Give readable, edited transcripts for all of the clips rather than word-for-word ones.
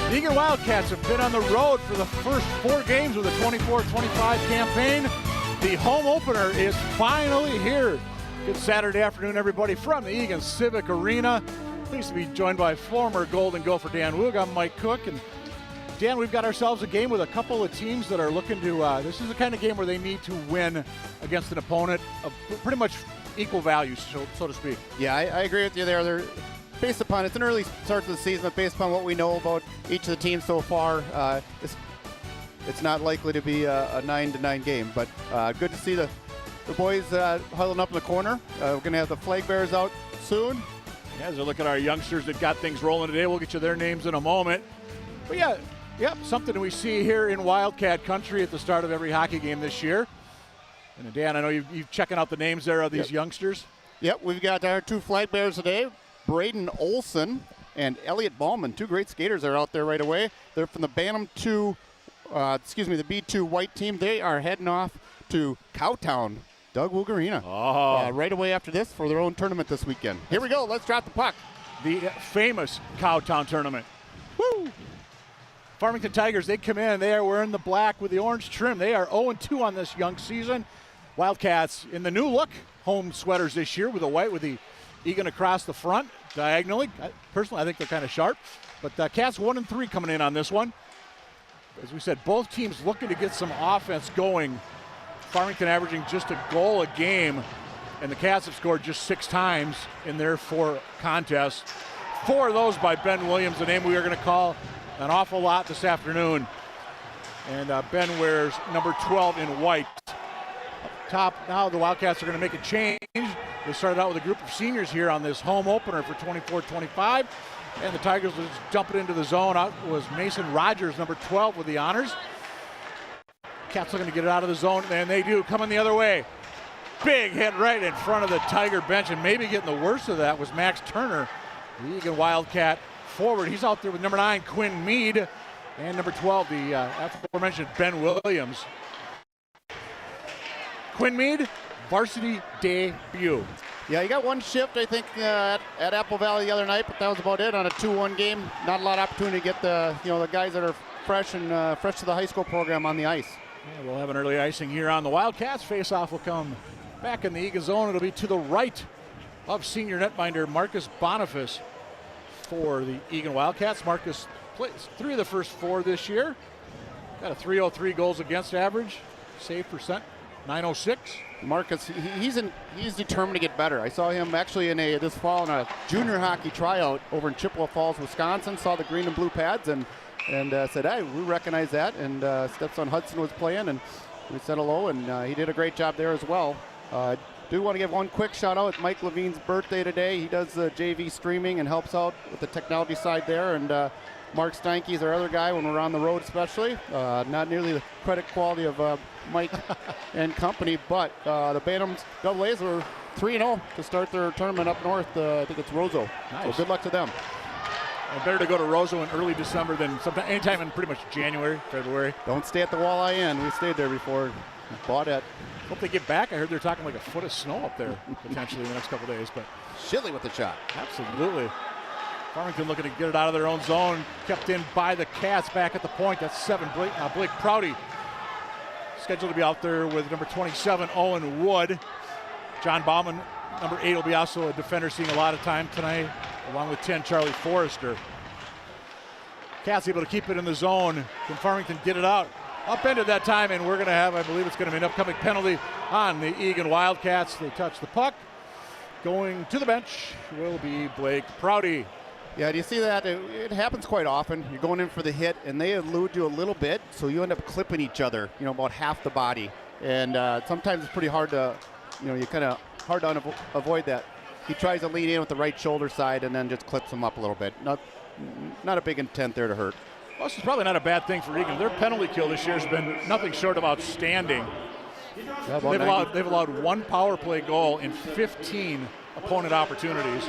The Eagan Wildcats have been on the road for the first 4 games of the 24-25 campaign. The home opener is finally here. Good Saturday afternoon, everybody, from the Eagan Civic Arena. Pleased to be joined by former Golden Gopher Dan Woog. I'm Mike Cook. And Dan, we've got ourselves a game with a couple of teams that are looking to, this is the kind of game where they need to win against an opponent of pretty much equal value, so to speak. Yeah, I agree with you there. They're based upon, it's an early start to the season, but based upon what we know about each of the teams so far, it's not likely to be a 9-9 game. But good to see the boys huddling up in the corner. We're going to have the flag bearers out soon. Yeah, as we look at our youngsters that got things rolling today, we'll get you their names in a moment. But yeah, something we see here in Wildcat country at the start of every hockey game this year. And Dan, I know you're checking out the names there of these youngsters. Yep, we've got our 2 flag bearers today, Braden Olson and Elliot Ballman, 2 great skaters are out there right away. They're from the the B2 white team. They are heading off to Cowtown, Doug Woog Arena, right away after this for their own tournament this weekend. Here we go. Let's drop the puck. The famous Cowtown tournament. Woo! Farmington TIgers, they come in. They are wearing the black with the orange trim. They are 0-2 on this young season. Wildcats in the new look home sweaters this year with the white with the Eagan across the front diagonally. Personally, I think they're kind of sharp. But the Cats 1-3 coming in on this one. As we said, both teams looking to get some offense going. Farmington averaging just a goal a game, and the Cats have scored just 6 times in their 4 contests. 4 of those by Ben Williams, the name we are going to call an awful lot this afternoon. And Ben wears number 12 in white. top. Now the Wildcats are going to make a change. They started out with a group of seniors here on this home opener for 24-25. And the Tigers was jumping into the zone. Out was Mason Rogers, number 12, with the honors. Cats looking to get it out of the zone, and they do. Coming the other way. Big hit right in front of the Tiger bench, and maybe getting the worst of that was Max Turner, the Eagan Wildcat forward. He's out there with number 9, Quinn Mead, and number 12, the aforementioned Ben Williams. Quinn Mead, varsity debut. Yeah, he got one shift, I think, at Apple Valley the other night, but that was about it on a 2-1 game. Not a lot of opportunity to get the guys that are fresh to the high school program on the ice. Yeah, we'll have an early icing here on the Wildcats. Face-off will come back in the Eagan zone. It'll be to the right of senior netminder Marcus Boniface for the Eagan Wildcats. Marcus plays 3 of the first 4 this year. Got a .303 goals against average. Save percent, .906. Marcus, he's determined to get better. I saw him actually this fall in a junior hockey tryout over in Chippewa Falls, Wisconsin. Saw the green and blue pads and said, hey, we recognize that. And Stepson Hudson was playing, and we said hello, and he did a great job there as well. Do want to give one quick shout out. It's Mike Levine's birthday today. He does JV streaming and helps out with the technology side there. And Mark Steinke is our other guy when we're on the road, especially. Not nearly the credit quality of Mike and company, but the Bantams AA's were 3-0 to start their tournament up north. I think it's Roseau. Nice. So good luck to them. And better to go to Roseau in early December than anytime in pretty much January, February. Don't stay at the Walleye Inn. We stayed there before. Bought it. Hope they get back. I heard they're talking like a foot of snow up there potentially in the next couple days. But Shilly with the shot. Absolutely. Farmington looking to get it out of their own zone. Kept in by the Cats back at the point. That's 7. Blake Prouty scheduled to be out there with number 27, Owen Wood. John Bauman, number 8, will be also a defender, seeing a lot of time tonight, along with 10, Charlie Forrester. Cats able to keep it in the zone. Can Farmington get it out? Upended that time, and we're going to have, I believe it's going to be an upcoming penalty on the Eagan Wildcats. They touch the puck. Going to the bench will be Blake Prouty. Yeah, do you see that? It happens quite often. You're going in for the hit, and they elude you a little bit, so you end up clipping each other, about half the body. And sometimes it's pretty hard to, hard to avoid that. He tries to lean in with the right shoulder side and then just clips him up a little bit. Not a big intent there to hurt. Well, this is probably not a bad thing for Eagan. Their penalty kill this year has been nothing short of outstanding. Yeah, they've allowed 1 power play goal in 15 opponent opportunities.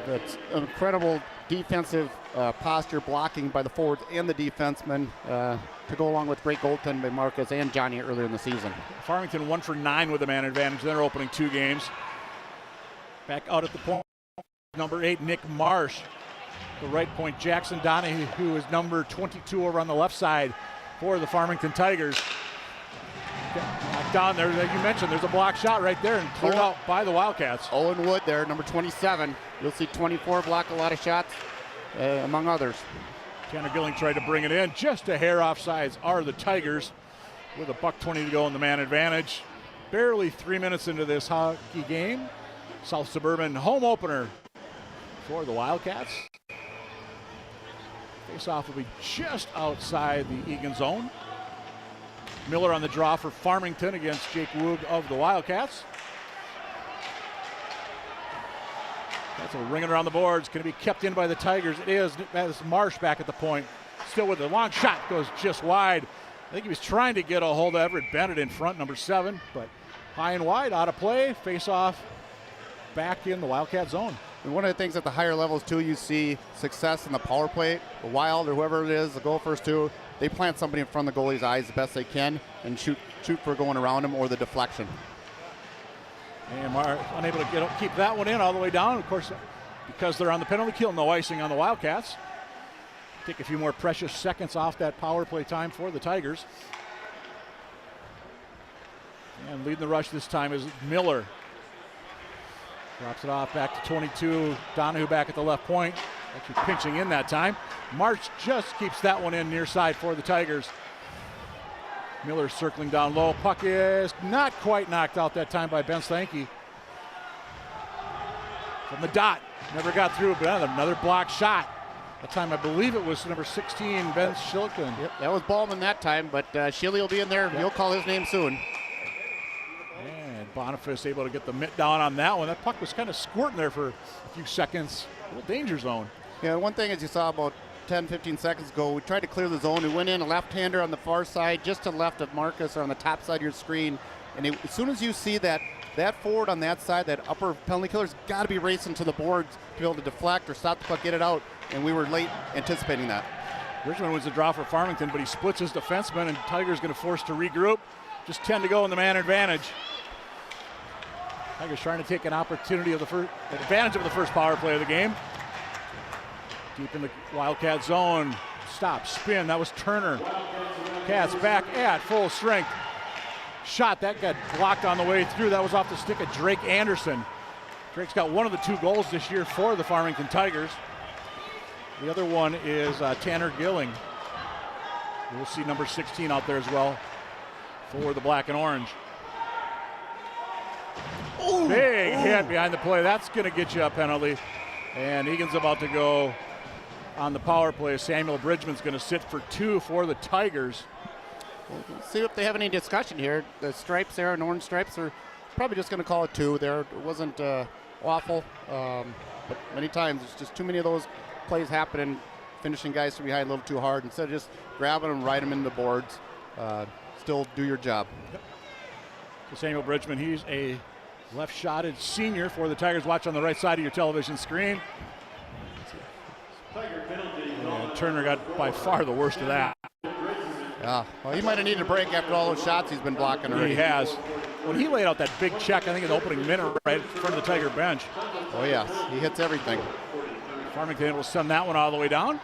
That's incredible defensive posture blocking by the forwards and the defensemen to go along with great goaltending by Marcus and Johnny earlier in the season. Farmington 1 for 9 with a man advantage. They're opening 2 games. Back out at the point, number 8, Nick Marsh. The right point, Jackson Donahue, who is number 22 over on the left side for the Farmington Tigers. Knocked down there, like you mentioned, there's a block shot right there and cleared out by the Wildcats. Owen Wood there, number 27. You'll see 24 block a lot of shots, among others. Tanner Gilling tried to bring it in. Just a hair offsides are the Tigers with $1:20 to go in the man advantage. Barely 3 minutes into this hockey game. South Suburban home opener for the Wildcats. Face-off will be just outside the Eagan zone. Miller on the draw for Farmington against Jake Woog of the Wildcats. That's a ringing around the boards. Going to be kept in by the Tigers. It is. That's Marsh back at the point. Still with the long shot. Goes just wide. I think he was trying to get a hold of Everett Bennett in front, number 7. But high and wide, out of play. Face-off back in the Wildcat zone. And one of the things at the higher levels, too, you see success in the power play. The Wild or whoever it is, the gophers, too, they plant somebody in front of the goalie's eyes the best they can and shoot for going around him or the deflection. And Marsh unable to keep that one in all the way down. Of course, because they're on the penalty kill, no icing on the Wildcats. Take a few more precious seconds off that power play time for the Tigers. And leading the rush this time is Miller. Drops it off back to 22. Donahue back at the left point. Actually pinching in that time. March just keeps that one in near side for the Tigers. Miller circling down low. Puck is not quite knocked out that time by Ben Stanky. From the dot. Never got through, but another block shot. That time I believe it was number 16, Ben Shilkin. Yep, that was Ballman that time, but Shilly will be in there. Yep. He'll call his name soon. And Boniface able to get the mitt down on that one. That puck was kind of squirting there for a few seconds. A little danger zone. Yeah, one thing as you saw about 10, 15 seconds ago, we tried to clear the zone. We went in a left-hander on the far side, just to the left of Marcus or on the top side of your screen. And as soon as you see that forward on that side, that upper penalty killer's got to be racing to the boards to be able to deflect or stop the puck, get it out. And we were late anticipating that. Richmond wins the draw for Farmington, but he splits his defenseman, and Tigers going to force to regroup. Just 10 to go in the man advantage. Tigers trying to take an opportunity of advantage of the first power play of the game. Deep in the Wildcat zone. Stop, spin, that was Turner. Cats back at full strength. Shot, that got blocked on the way through. That was off the stick of Drake Anderson. Drake's got one of the 2 goals this year for the Farmington Tigers. The other one is Tanner Gilling. We'll see number 16 out there as well for the black and orange. Ooh, big hit behind the play. That's going to get you a penalty. And Eagan's about to go on the power play. Samuel Bridgman's going to sit for 2 for the Tigers. We'll see if they have any discussion here. The stripes there, and orange stripes, are probably just going to call it 2 there. It wasn't awful, but many times it's just too many of those plays happening, finishing guys from behind a little too hard. Instead of just grabbing them, ride them into the boards, still do your job. Yep. So Samuel Bridgman, he's a left-shotted senior for the Tigers. Watch on the right side of your television screen. And Turner got by far the worst of that. Yeah, well, he might have needed a break after all those shots he's been blocking already. He has. When he laid out that big check, I think in the opening minute, right in front of the Tiger bench. Oh yes, he hits everything. Farmington will send that one all the way down.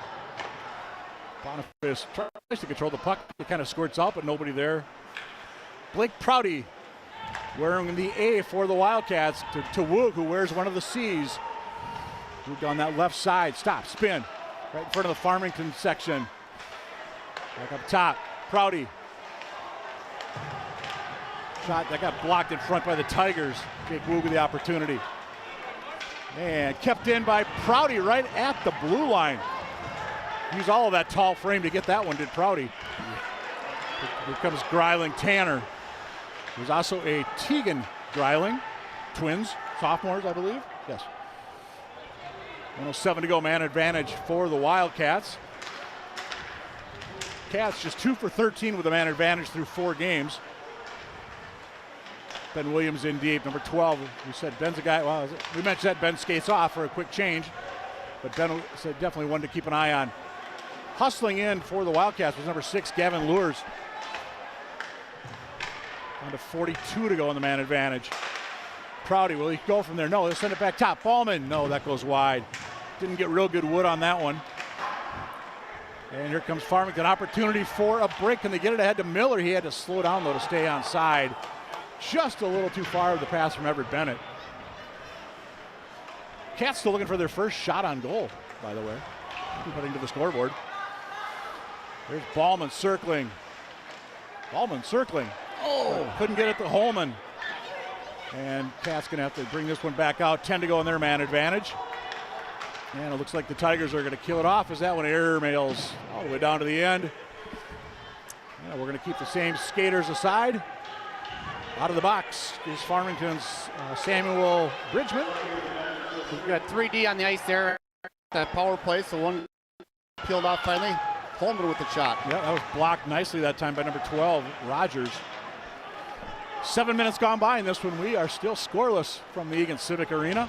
Boniface tries to control the puck. It kind of squirts out, but nobody there. Blake Prouty wearing the A for the Wildcats to Woog, who wears one of the C's. Woog on that left side. Stop, spin. Right in front of the Farmington section. Back up top. Prouty. Shot that got blocked in front by the Tigers. Jake Woog with the opportunity. And kept in by Prouty right at the blue line. Used all of that tall frame to get that one, did Prouty. Here comes Greiling Tanner. There's also a Teagan Greiling. Twins, sophomores, I believe. Yes. 1:07 to go, man advantage for the Wildcats. Cats just 2 for 13 with a man advantage through 4 games. Ben Williams in deep, number 12. We said Ben's a guy, well, we mentioned that Ben skates off for a quick change, but Ben said definitely one to keep an eye on. Hustling in for the Wildcats was number 6, Gavin Lures. Down to 42 to go on the man advantage. Prouty, will he go from there? No, they'll send it back top. Ballman, no, that goes wide. Didn't get real good wood on that one. And here comes Farmington, opportunity for a break. Can they get it ahead to Miller? He had to slow down though to stay on side. Just a little too far with the pass from Everett Bennett. Cats still looking for their first shot on goal, by the way. Heading to the scoreboard. There's Ballman circling. Ballman circling. Oh, couldn't get it to Holman. And Cats gonna have to bring this one back out. 10 to go in their man advantage. And it looks like the Tigers are gonna kill it off as that one air mails all the way down to the end. Yeah, we're gonna keep the same skaters aside. Out of the box is Farmington's Samuel Bridgman. We've got 3D on the ice there. That power play, so one peeled off finally. Holman with the shot. Yeah, that was blocked nicely that time by number 12, Rogers. 7 minutes gone by in this one. We are still scoreless from the Eagan Civic Arena.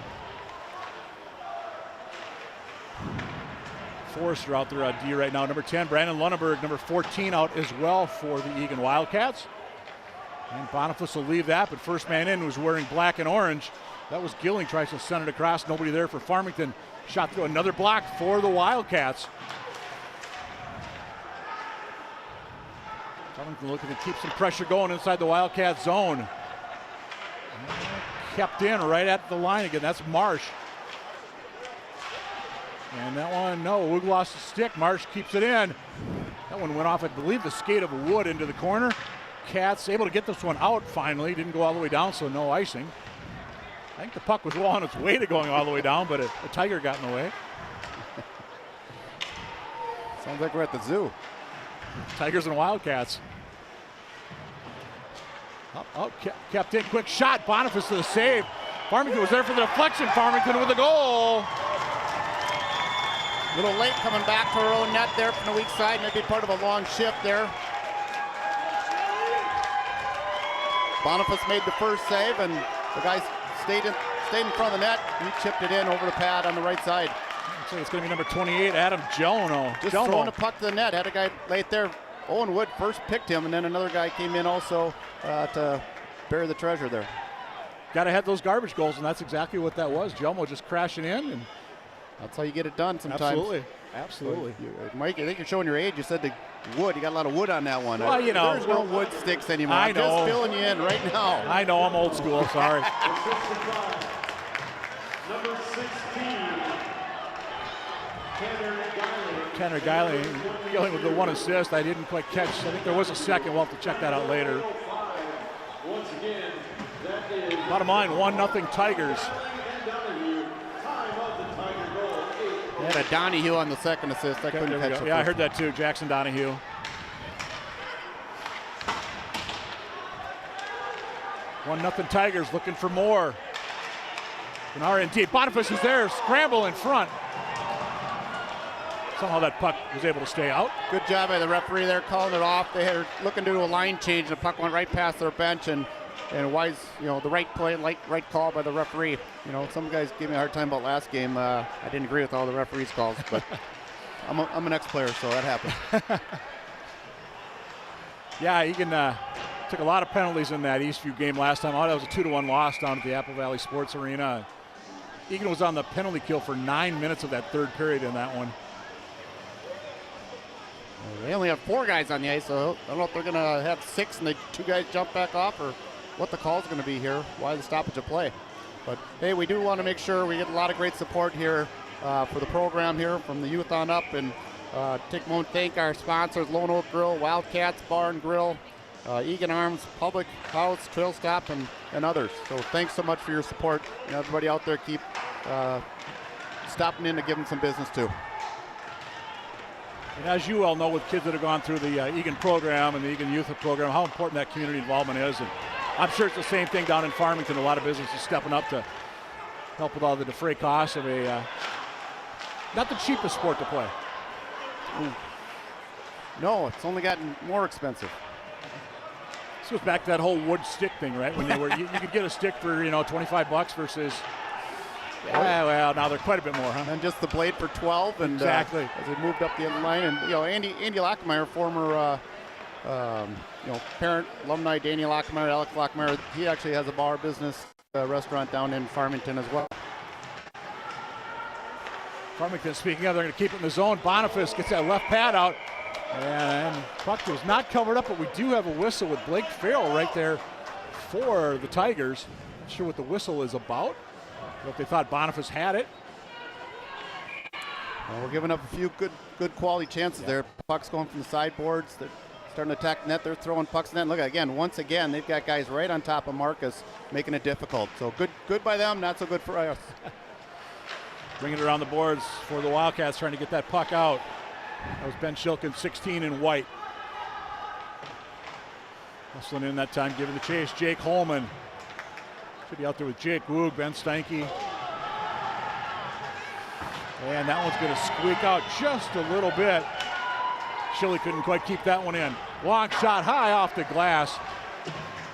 Forrester out there on D right now. Number 10, Brandon Lunenberg, number 14 out as well for the Eagan Wildcats. And Boniface will leave that, but first man in was wearing black and orange. That was Gilling, tries to send it across. Nobody there for Farmington. Shot through another block for the Wildcats. Farmington looking to keep some pressure going inside the Wildcat zone. And kept in right at the line again. That's Marsh. And that one, no, Woog lost the stick. Marsh keeps it in. That one went off, I believe, the skate of Wood into the corner. Cats able to get this one out finally. Didn't go all the way down, so no icing. I think the puck was well on its way to going all the way down, but a Tiger got in the way. Sounds like we're at the zoo. Tigers and Wildcats. Kept in, quick shot. Boniface to the save. Farmington was there for the deflection. Farmington with a goal. A little late coming back to our own net there from the weak side. Maybe part of a long shift there. Boniface made the first save, and the guys stayed in front of the net. He chipped it in over the pad on the right side. So it's going to be number 28, Adam Jono. Just throwing a puck to the net. Had a guy late there. Owen Wood first picked him, and then another guy came in also to bury the treasure there. Got to have those garbage goals, and that's exactly what that was. Jomo just crashing in. And that's how you get it done sometimes. Absolutely. Mike, I think you're showing your age. You said the wood. You got a lot of wood on that one. Well, you know. There's no wood sticks anymore. I know. I'm just filling you in right now. I know. I'm old school. Sorry. Number 16, Tanner Guiley dealing with the one assist. I didn't quite catch. I think there was a second. We'll have to check that out later. Once again, that is Bottom line, 1-0 Tigers. They had a Donahue on the second assist. I couldn't catch it. Yeah, I heard that too. Jackson Donahue. One nothing Tigers looking for more. And R&D. Boniface is there. Scramble in front. Somehow that puck was able to stay out. Good job by the referee there calling it off. They were looking to do a line change. The puck went right past their bench, and wise, the right play, right call by the referee. Some guys gave me a hard time about last game. I didn't agree with all the referees' calls, but I'm an ex-player, so that happened. Yeah, Eagan took a lot of penalties in that Eastview game last time. Oh, that was a 2-1 loss down at the Apple Valley Sports Arena. Eagan was on the penalty kill for 9 minutes of that third period in that one. They only have 4 guys on the ice, so I don't know if they're going to have 6 and the 2 guys jump back off, or what the call is going to be here, why the stoppage of play. But hey, we do want to make sure we get a lot of great support here for the program here from the youth on up, and take a moment to thank our sponsors, Lone Oak Grill, Wildcats Bar and Grill, Eagan Arms, Public House, Trail Stop, and others. So thanks so much for your support. Everybody out there, keep stopping in to give them some business too. And as you all know, with kids that have gone through the Eagan program and the Eagan Youth program, how important that community involvement is. And I'm sure it's the same thing down in Farmington. A lot of businesses stepping up to help with all the defray costs of not the cheapest sport to play. No, it's only gotten more expensive. This goes back to that whole wood stick thing, right? When you could get a stick for $25 versus. Well, now they're quite a bit more, huh? And just the blade for 12, and exactly as they moved up the other line, and Andy Lockmeyer, former parent, alumni, Danny Lockmeyer, Alex Lockmeyer, he actually has a bar business restaurant down in Farmington as well. Farmington, speaking of, they're going to keep it in the zone. Boniface gets that left pad out, and puck was not covered up, but we do have a whistle with Blake Farrell right there for the Tigers. Not sure what the whistle is about. If they thought Boniface had it. Well, we're giving up a few good quality chances there. Pucks going from the sideboards. They're starting to attack net. They're throwing pucks in net. Look, once again, they've got guys right on top of Marcus, making it difficult. So good by them, not so good for us. Bringing it around the boards for the Wildcats, trying to get that puck out. That was Ben Shilkin, 16 in white. Hustling in that time, giving the chase. Jake Holman. Should be out there with Jake Woog, Ben Steinke. And that one's going to squeak out just a little bit. Shilly couldn't quite keep that one in. Long shot high off the glass.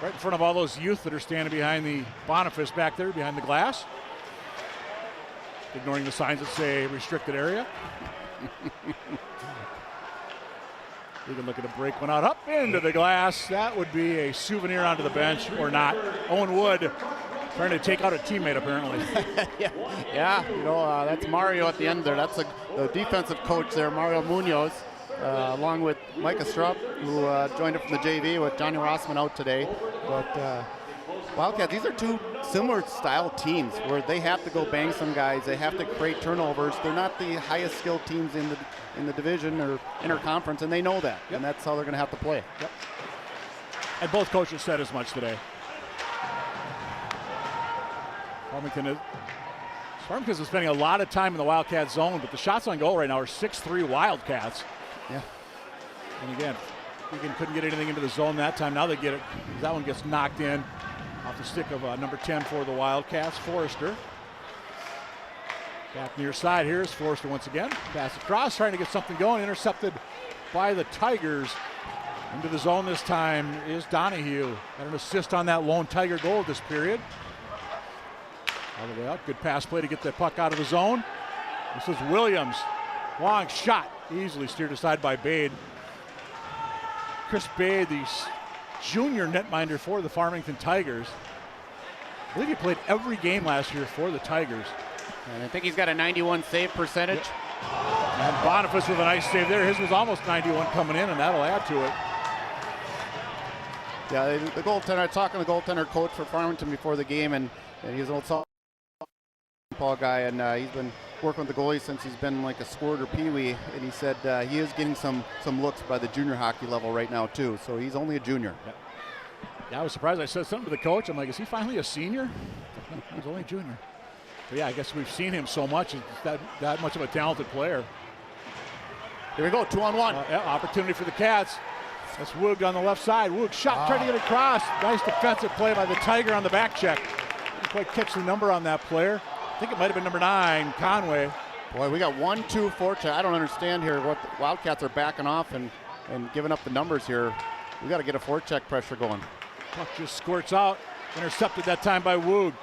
Right in front of all those youth that are standing behind the Boniface back there, behind the glass. Ignoring the signs that say restricted area. You can look at a break one out up into the glass. That would be a souvenir onto the bench or not. Owen Wood trying to take out a teammate apparently. Yeah, that's Mario at the end there. That's the defensive coach there, Mario Munoz, along with Micah Strupp, who joined up from the JV with Johnny Rossman out today. But Wildcats, these are two similar style teams where they have to go bang some guys. They have to create turnovers. They're not the highest skilled teams in the division or interconference, and they know that. Yep. And that's how they're going to have to play. Yep. And both coaches said as much today. Farmington is spending a lot of time in the Wildcat zone, but the shots on goal right now are 6-3 Wildcats. Yeah. And again, Eagan couldn't get anything into the zone that time. Now they get it. That one gets knocked in off the stick of number 10 for the Wildcats, Forrester. Back near side here is Forrester once again. Pass across, trying to get something going. Intercepted by the Tigers. Into the zone this time is Donahue. Got an assist on that lone Tiger goal this period. All the way up. Good pass play to get the puck out of the zone. This is Williams. Long shot. Easily steered aside by Bade. Chris Bade, the junior netminder for the Farmington Tigers. I believe he played every game last year for the Tigers. And I think he's got a 91 save percentage. Yep. And Boniface with a nice save there. His was almost 91 coming in, and that'll add to it. Yeah, the goaltender, I was talking to the goaltender coach for Farmington before the game, and he's an old softball guy, and he's been working with the goalie since he's been like a squirt or peewee, and he said he is getting some looks by the junior hockey level right now too, so he's only a junior. Yep. Yeah, I was surprised. I said something to the coach. I'm like, is he finally a senior? He's only a junior. But yeah, I guess we've seen him so much. He's that much of a talented player. Here we go, 2-on-1. Yeah, opportunity for the Cats. That's Woog on the left side. Woog shot, trying to get across. Nice defensive play by the Tiger on the back check. Didn't quite catch the number on that player. I think it might have been number 9, Conway. Boy, we got 1-2 forecheck. I don't understand here what the Wildcats are backing off and giving up the numbers here. We got to get a forecheck pressure going. Puck just squirts out. Intercepted that time by Woog.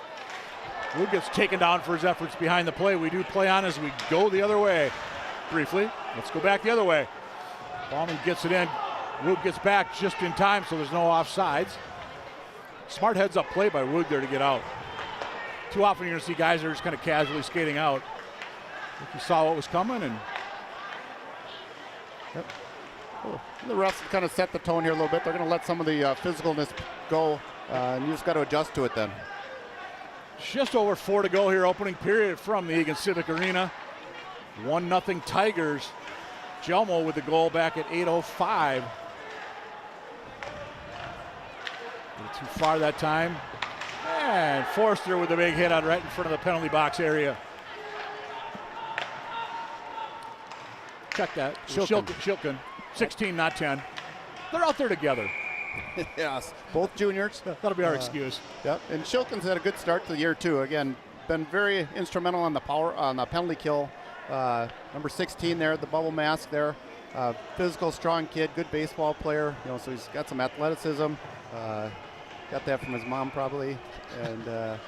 Woog gets taken down for his efforts behind the play. We do play on as we go the other way. Briefly, let's go back the other way. Ballman gets it in. Woog gets back just in time, so there's no offsides. Smart heads up play by Woog there to get out. Too often you're going to see guys that are just kind of casually skating out. I think you saw what was coming, and yep. Oh, the refs kind of set the tone here a little bit. They're going to let some of the physicalness go, and you just got to adjust to it then. Just over 4 to go here, opening period from the Eagan Civic Arena. 1-0 Tigers. Jelmo with the goal back at 8:05. Too far that time. And Forster with a big hit on right in front of the penalty box area. Check that. Shilkin. 16, not 10. They're out there together. Yes, both juniors. That'll be our excuse. Yep, and Shilkin's had a good start to the year too. Again, been very instrumental on the penalty kill. Number 16 there, the bubble mask there. Physical, strong kid, good baseball player. You know, so he's got some athleticism. Got that from his mom probably, and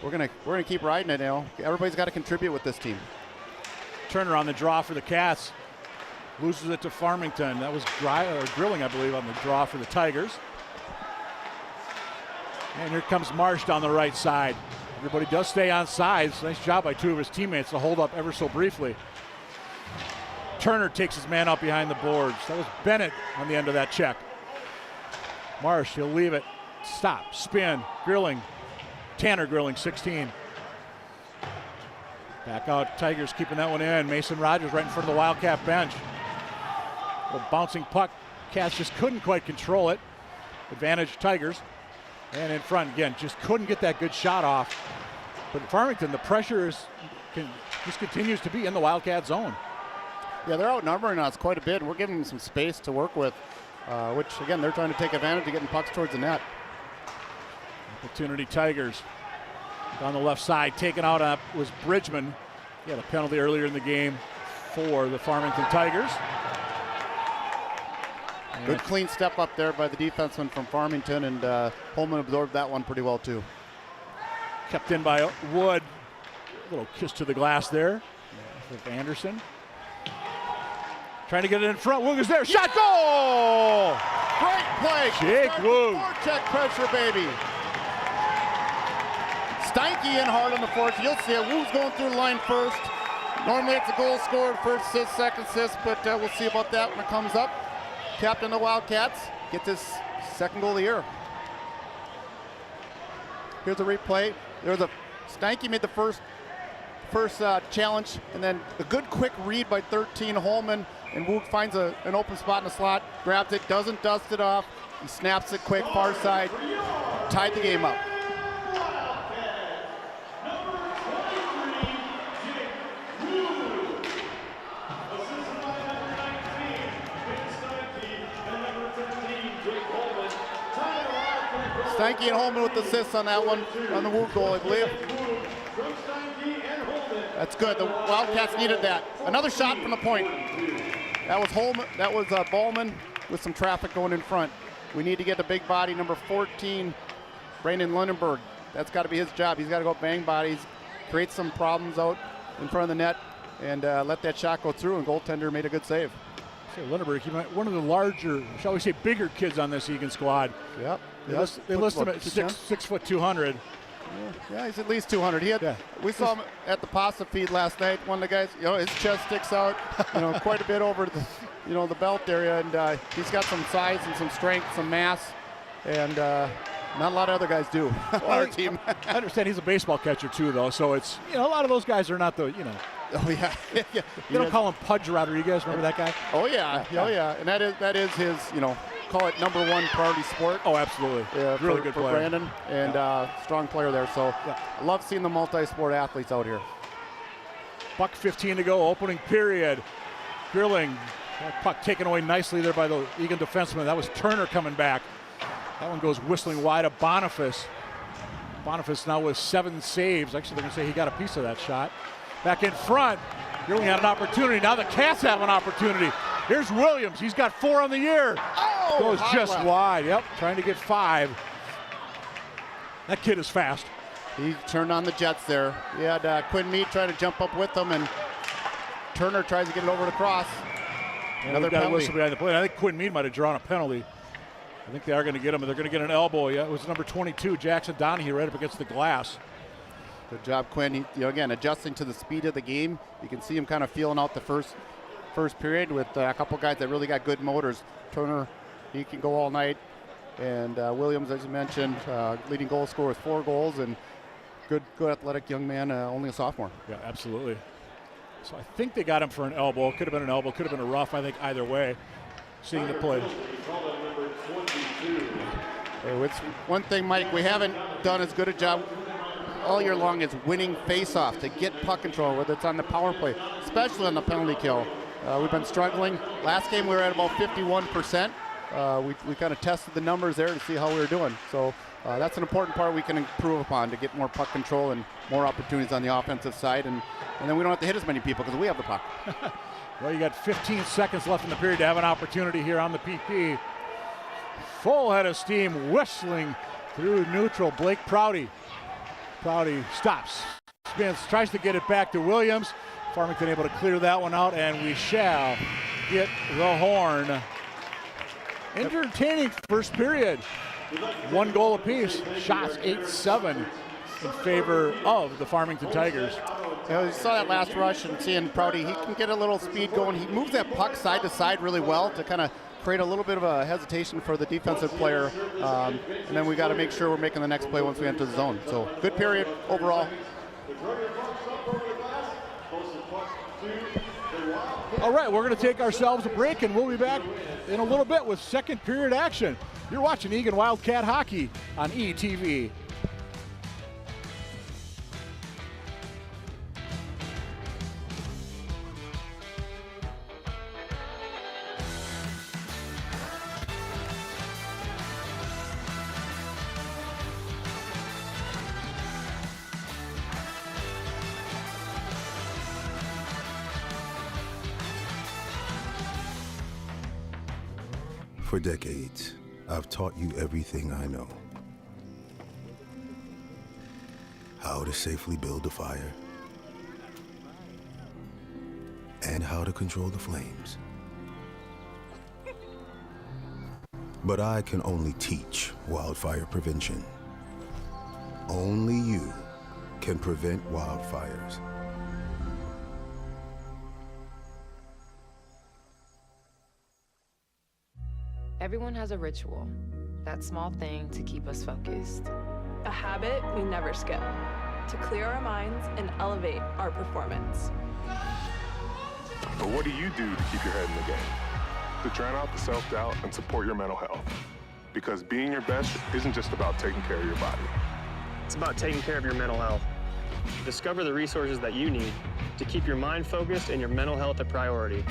we're gonna keep riding it. You know, everybody's got to contribute with this team. Turner on the draw for the Cats. Loses it to Farmington. That was Grilling, I believe, on the draw for the Tigers. And here comes Marsh down the right side. Everybody does stay on sides. Nice job by 2 of his teammates to hold up ever so briefly. Turner takes his man out behind the boards. That was Bennett on the end of that check. Marsh, he'll leave it. Stop, spin, Grilling. Tanner Grilling, 16. Back out, Tigers keeping that one in. Mason Rogers right in front of the Wildcat bench. A bouncing puck. Cats just couldn't quite control it. Advantage Tigers. And in front again, just couldn't get that good shot off. But Farmington, the pressure just continues to be in the Wildcat zone. Yeah, they're outnumbering us quite a bit. We're giving them some space to work with, which again, they're trying to take advantage of getting pucks towards the net. Opportunity Tigers. Down the left side, taken out was Bridgman. He had a penalty earlier in the game for the Farmington Tigers. Good clean step up there by the defenseman from Farmington, and Holman absorbed that one pretty well too. Kept in by Wood. A little kiss to the glass there with Anderson. Trying to get it in front. Woog is there. Shot, goal! Great play. Jake Woog. Forecheck pressure, baby. Steinke in hard on the forecheck. You'll see it. Woog's going through the line first. Normally it's a goal scored, first assist, second assist, but we'll see about that when it comes up. Captain of the Wildcats gets his second goal of the year. Here's a replay. There's a Steinke made the first challenge, and then a good quick read by 13 Holman, and Woog finds an open spot in the slot, grabs it, doesn't dust it off, he snaps it quick, far side, tied the game up. Steinke and Holman with assists on that one, on the Wood goal, I believe. That's good. The Wildcats needed that. Another shot from the point. That was Holman. That was Ballman with some traffic going in front. We need to get the big body, number 14, Brandon Lindenberg. That's got to be his job. He's got to go bang bodies, create some problems out in front of the net, and let that shot go through, and goaltender made a good save. Lindenberg, one of the larger, shall we say, bigger kids on this Eagan squad. Yep. They list him at 6 foot 200. Yeah, he's at least 200. We saw him at the pasta feed last night. One of the guys, his chest sticks out, quite a bit over the, the belt area, and he's got some size and some strength, some mass, and not a lot of other guys do on our team. I understand he's a baseball catcher too, though, so it's a lot of those guys are not the Oh yeah, They don't call him Pudge Router. You guys remember that guy? Oh yeah, and that is his call it number one priority sport. Oh, absolutely. Yeah, really good for player. Brandon, and strong player there. So I love seeing the multi-sport athletes out here. Buck 15 to go, opening period. Grilling, that puck taken away nicely there by the Eagan defenseman. That was Turner coming back. That one goes whistling wide of Boniface. Boniface now with 7 saves. Actually, they're going to say he got a piece of that shot. Back in front, Grilling had an opportunity. Now the Cats have an opportunity. Here's Williams. He's got 4 on the year. Oh, goes just left. wide. Yep, trying to get 5. That kid is fast. He turned on the Jets there. He had Quinn Meade trying to jump up with him, and Turner tries to get it over the cross. Another penalty. Whistle behind the plate. I think Quinn Meade might have drawn a penalty. I think they are going to get him, and they're going to get an elbow. Yeah, it was number 22, Jackson Donahue, right up against the glass. Good job, Quinn. He, again, adjusting to the speed of the game. You can see him kind of feeling out the first period with a couple guys that really got good motors. Turner, he can go all night. And Williams, as you mentioned, leading goal scorer with 4 goals, and good athletic young man, only a sophomore. Yeah, absolutely. So I think they got him for an elbow. Could have been an elbow, could have been a rough, I think, either way, seeing the play. It's one thing, Mike, we haven't done as good a job all year long is winning face-offs to get puck control, whether it's on the power play, especially on the penalty kill. We've been struggling. Last game we were at about 51%. We kind of tested the numbers there to see how we were doing. So that's an important part we can improve upon to get more puck control and more opportunities on the offensive side. And then we don't have to hit as many people because we have the puck. Well, you got 15 seconds left in the period to have an opportunity here on the PP. Full head of steam, whistling through neutral. Blake Prouty. Prouty stops, spins, tries to get it back to Williams. Farmington able to clear that one out, and we shall get the horn. Entertaining first period. 1 goal apiece. Shots 8-7 in favor of the Farmington Tigers. You saw that last rush and seeing Prouty, he can get a little speed going. He moves that puck side to side really well to kind of create a little bit of a hesitation for the defensive player. And then we got to make sure we're making the next play once we enter the zone. So good period overall. All right, we're going to take ourselves a break, and we'll be back in a little bit with second period action. You're watching Eagan Wildcat Hockey on ETV. For decades, I've taught you everything I know. How to safely build a fire, and how to control the flames. But I can only teach wildfire prevention. Only you can prevent wildfires. Everyone has a ritual, that small thing to keep us focused. A habit we never skip, to clear our minds and elevate our performance. But what do you do to keep your head in the game? To drown out the self-doubt and support your mental health. Because being your best isn't just about taking care of your body. It's about taking care of your mental health. Discover the resources that you need to keep your mind focused and your mental health a priority.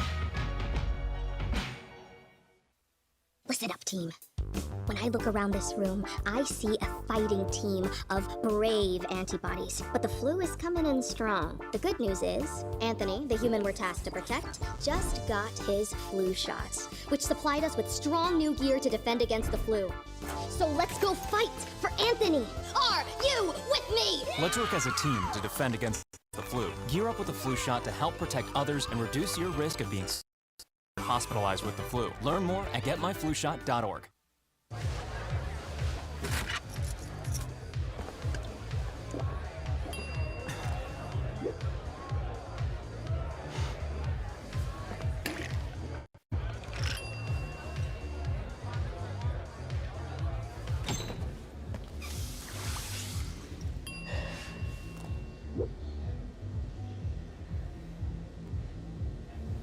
Listen up, team. When I look around this room, I see a fighting team of brave antibodies. But the flu is coming in strong. The good news is, Anthony, the human we're tasked to protect, just got his flu shot, which supplied us with strong new gear to defend against the flu. So let's go fight for Anthony! Are you with me? Let's work as a team to defend against the flu. Gear up with a flu shot to help protect others and reduce your risk of being hospitalized with the flu. Learn more at getmyflushot.org.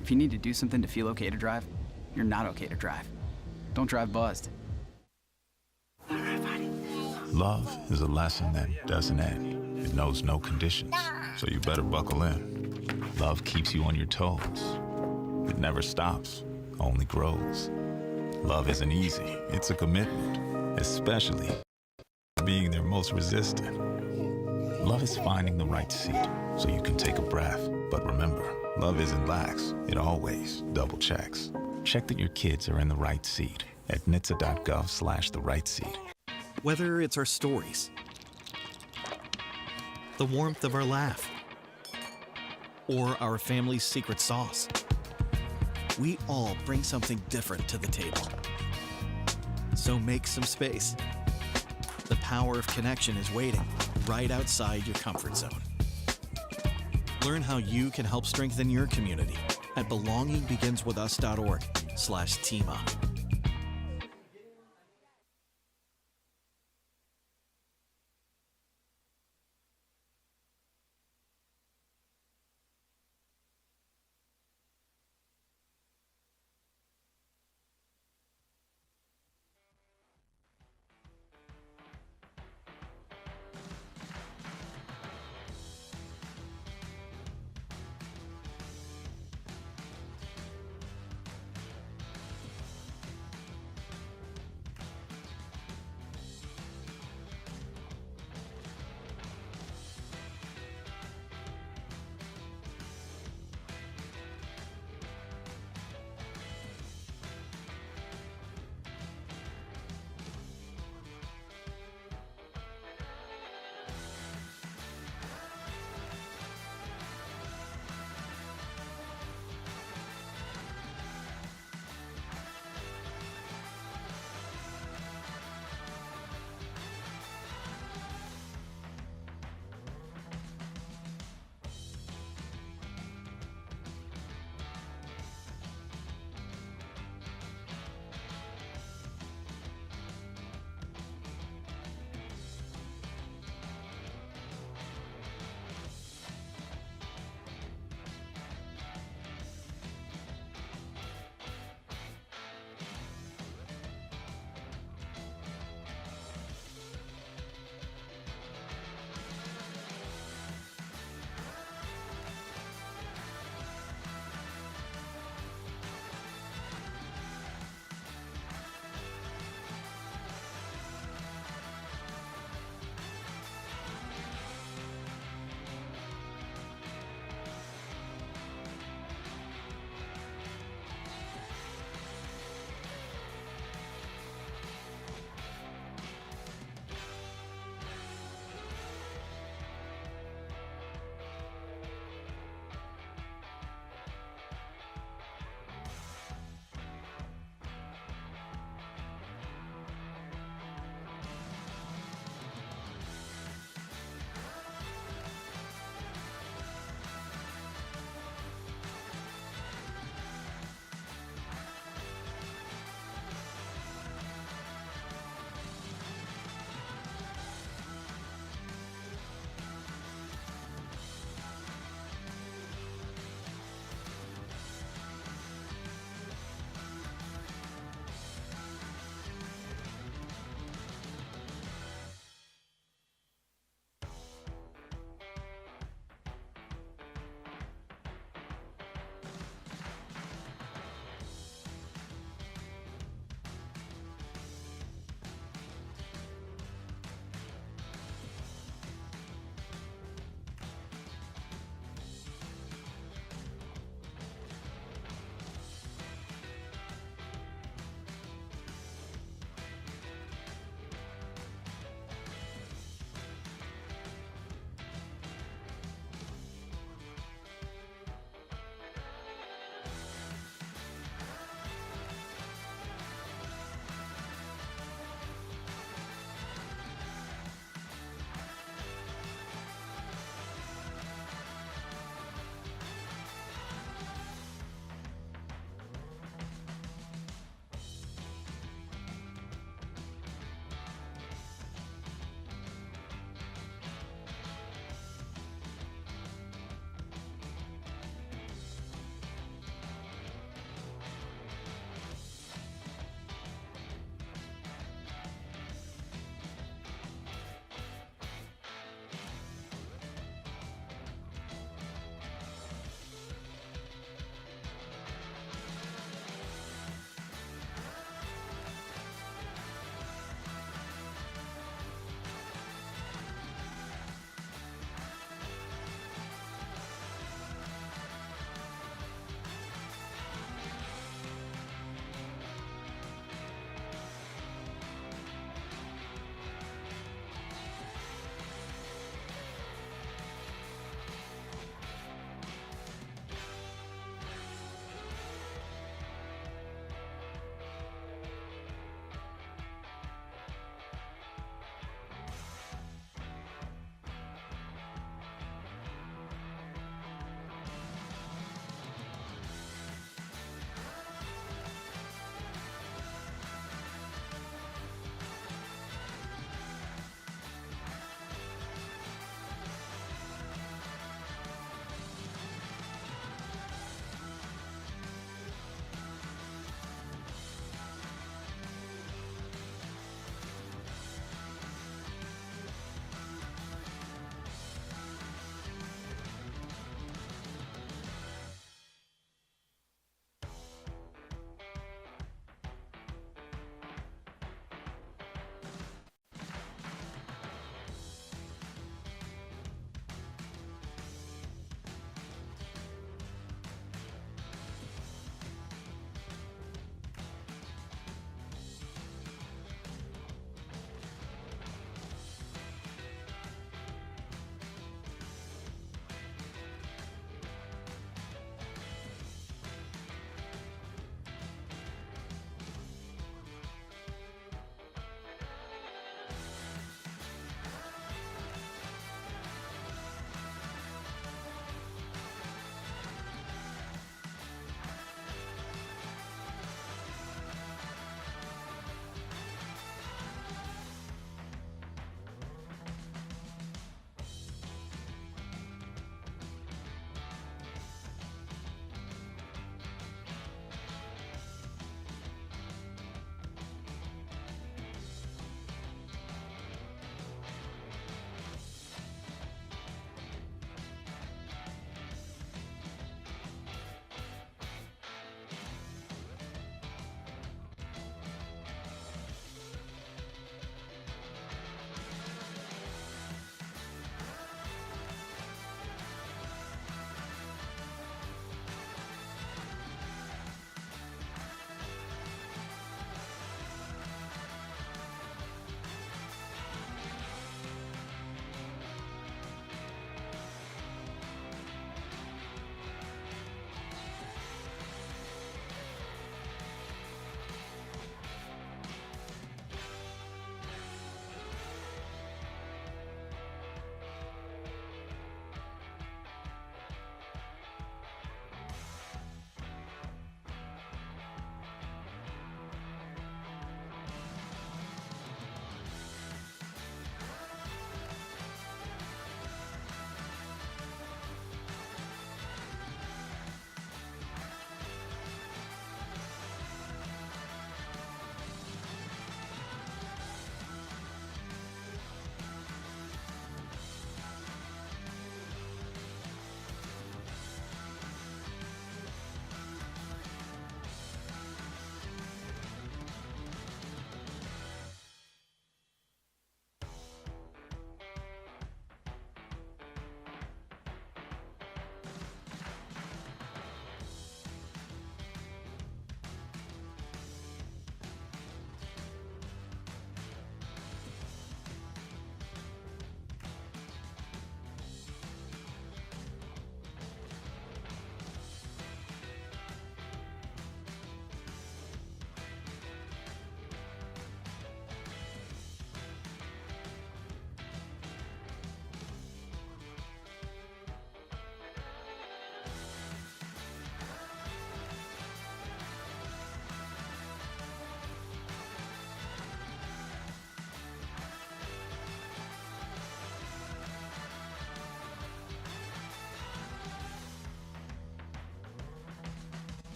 If you need to do something to feel okay to drive, you're not okay to drive. Don't drive buzzed. Love is a lesson that doesn't end. It knows no conditions, so you better buckle in. Love keeps you on your toes. It never stops, only grows. Love isn't easy, it's a commitment, especially being their most resistant. Love is finding the right seat so you can take a breath. But remember, love isn't lax, it always double checks. Check that your kids are in the right seat at nhtsa.gov/the right seat. Whether it's our stories, the warmth of our laugh, or our family's secret sauce, we all bring something different to the table. So make some space. The power of connection is waiting right outside your comfort zone. Learn how you can help strengthen your community at belongingbeginswithus.org/teamup.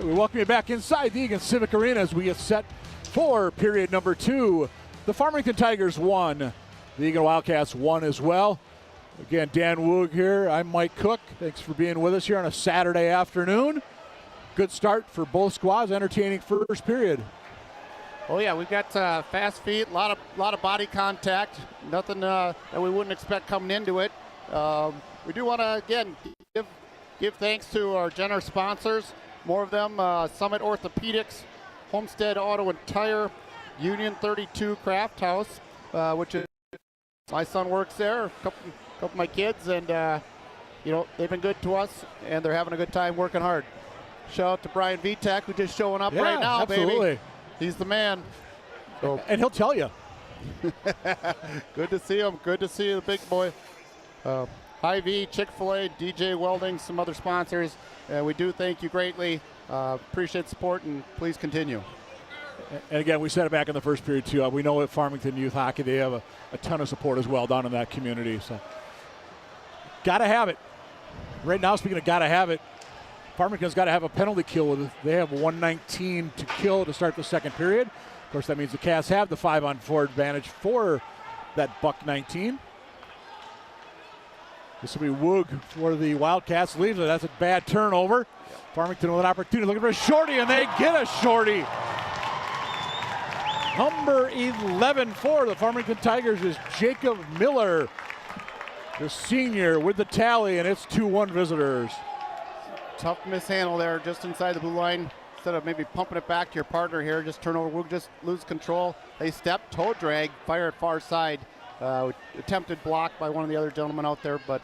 We welcome you back inside the Eagan Civic Arena as we get set for period number 2. The Farmington TIgers won. The Eagan Wildcats won as well. Again, Dan Woog here. I'm Mike Cook. Thanks for being with us here on a Saturday afternoon. Good start for both squads. Entertaining first period. Oh yeah, we've got fast feet, a lot of body contact. Nothing that we wouldn't expect coming into it. We do want to again give thanks to our generous sponsors. More of them: Summit Orthopedics, Homestead Auto and Tire, Union 32 Craft House, which is my son works there. A couple of my kids, and they've been good to us, and they're having a good time working hard. Shout out to Brian Vitek, who's just showing up right now, absolutely. baby. He's the man. So. And he'll tell you. Good to see him. Good to see the big boy. Hy-Vee, Chick-fil-A, DJ Welding, some other sponsors. We do thank you greatly. Appreciate the support, and please continue. And again, we said it back in the first period too. We know at Farmington Youth Hockey they have a ton of support as well down in that community. So, gotta have it. Right now, speaking of gotta have it, Farmington's got to have a penalty kill. They have 119 to kill to start the second period. Of course, that means the Cats have the 5-on-4 advantage for that buck 19. This will be Woog for the Wildcats. Leaves it. That's a bad turnover. Farmington with an opportunity, looking for a shorty, and they get a shorty. Number 11 for the Farmington TIgers is Jacob Miller, the senior, with the tally, and it's 2-1 visitors. Tough mishandle there just inside the blue line. Instead of maybe pumping it back to your partner here, just turn over. We'll just lose control. They step, toe drag, fire at far side. Attempted block by one of the other gentlemen out there, but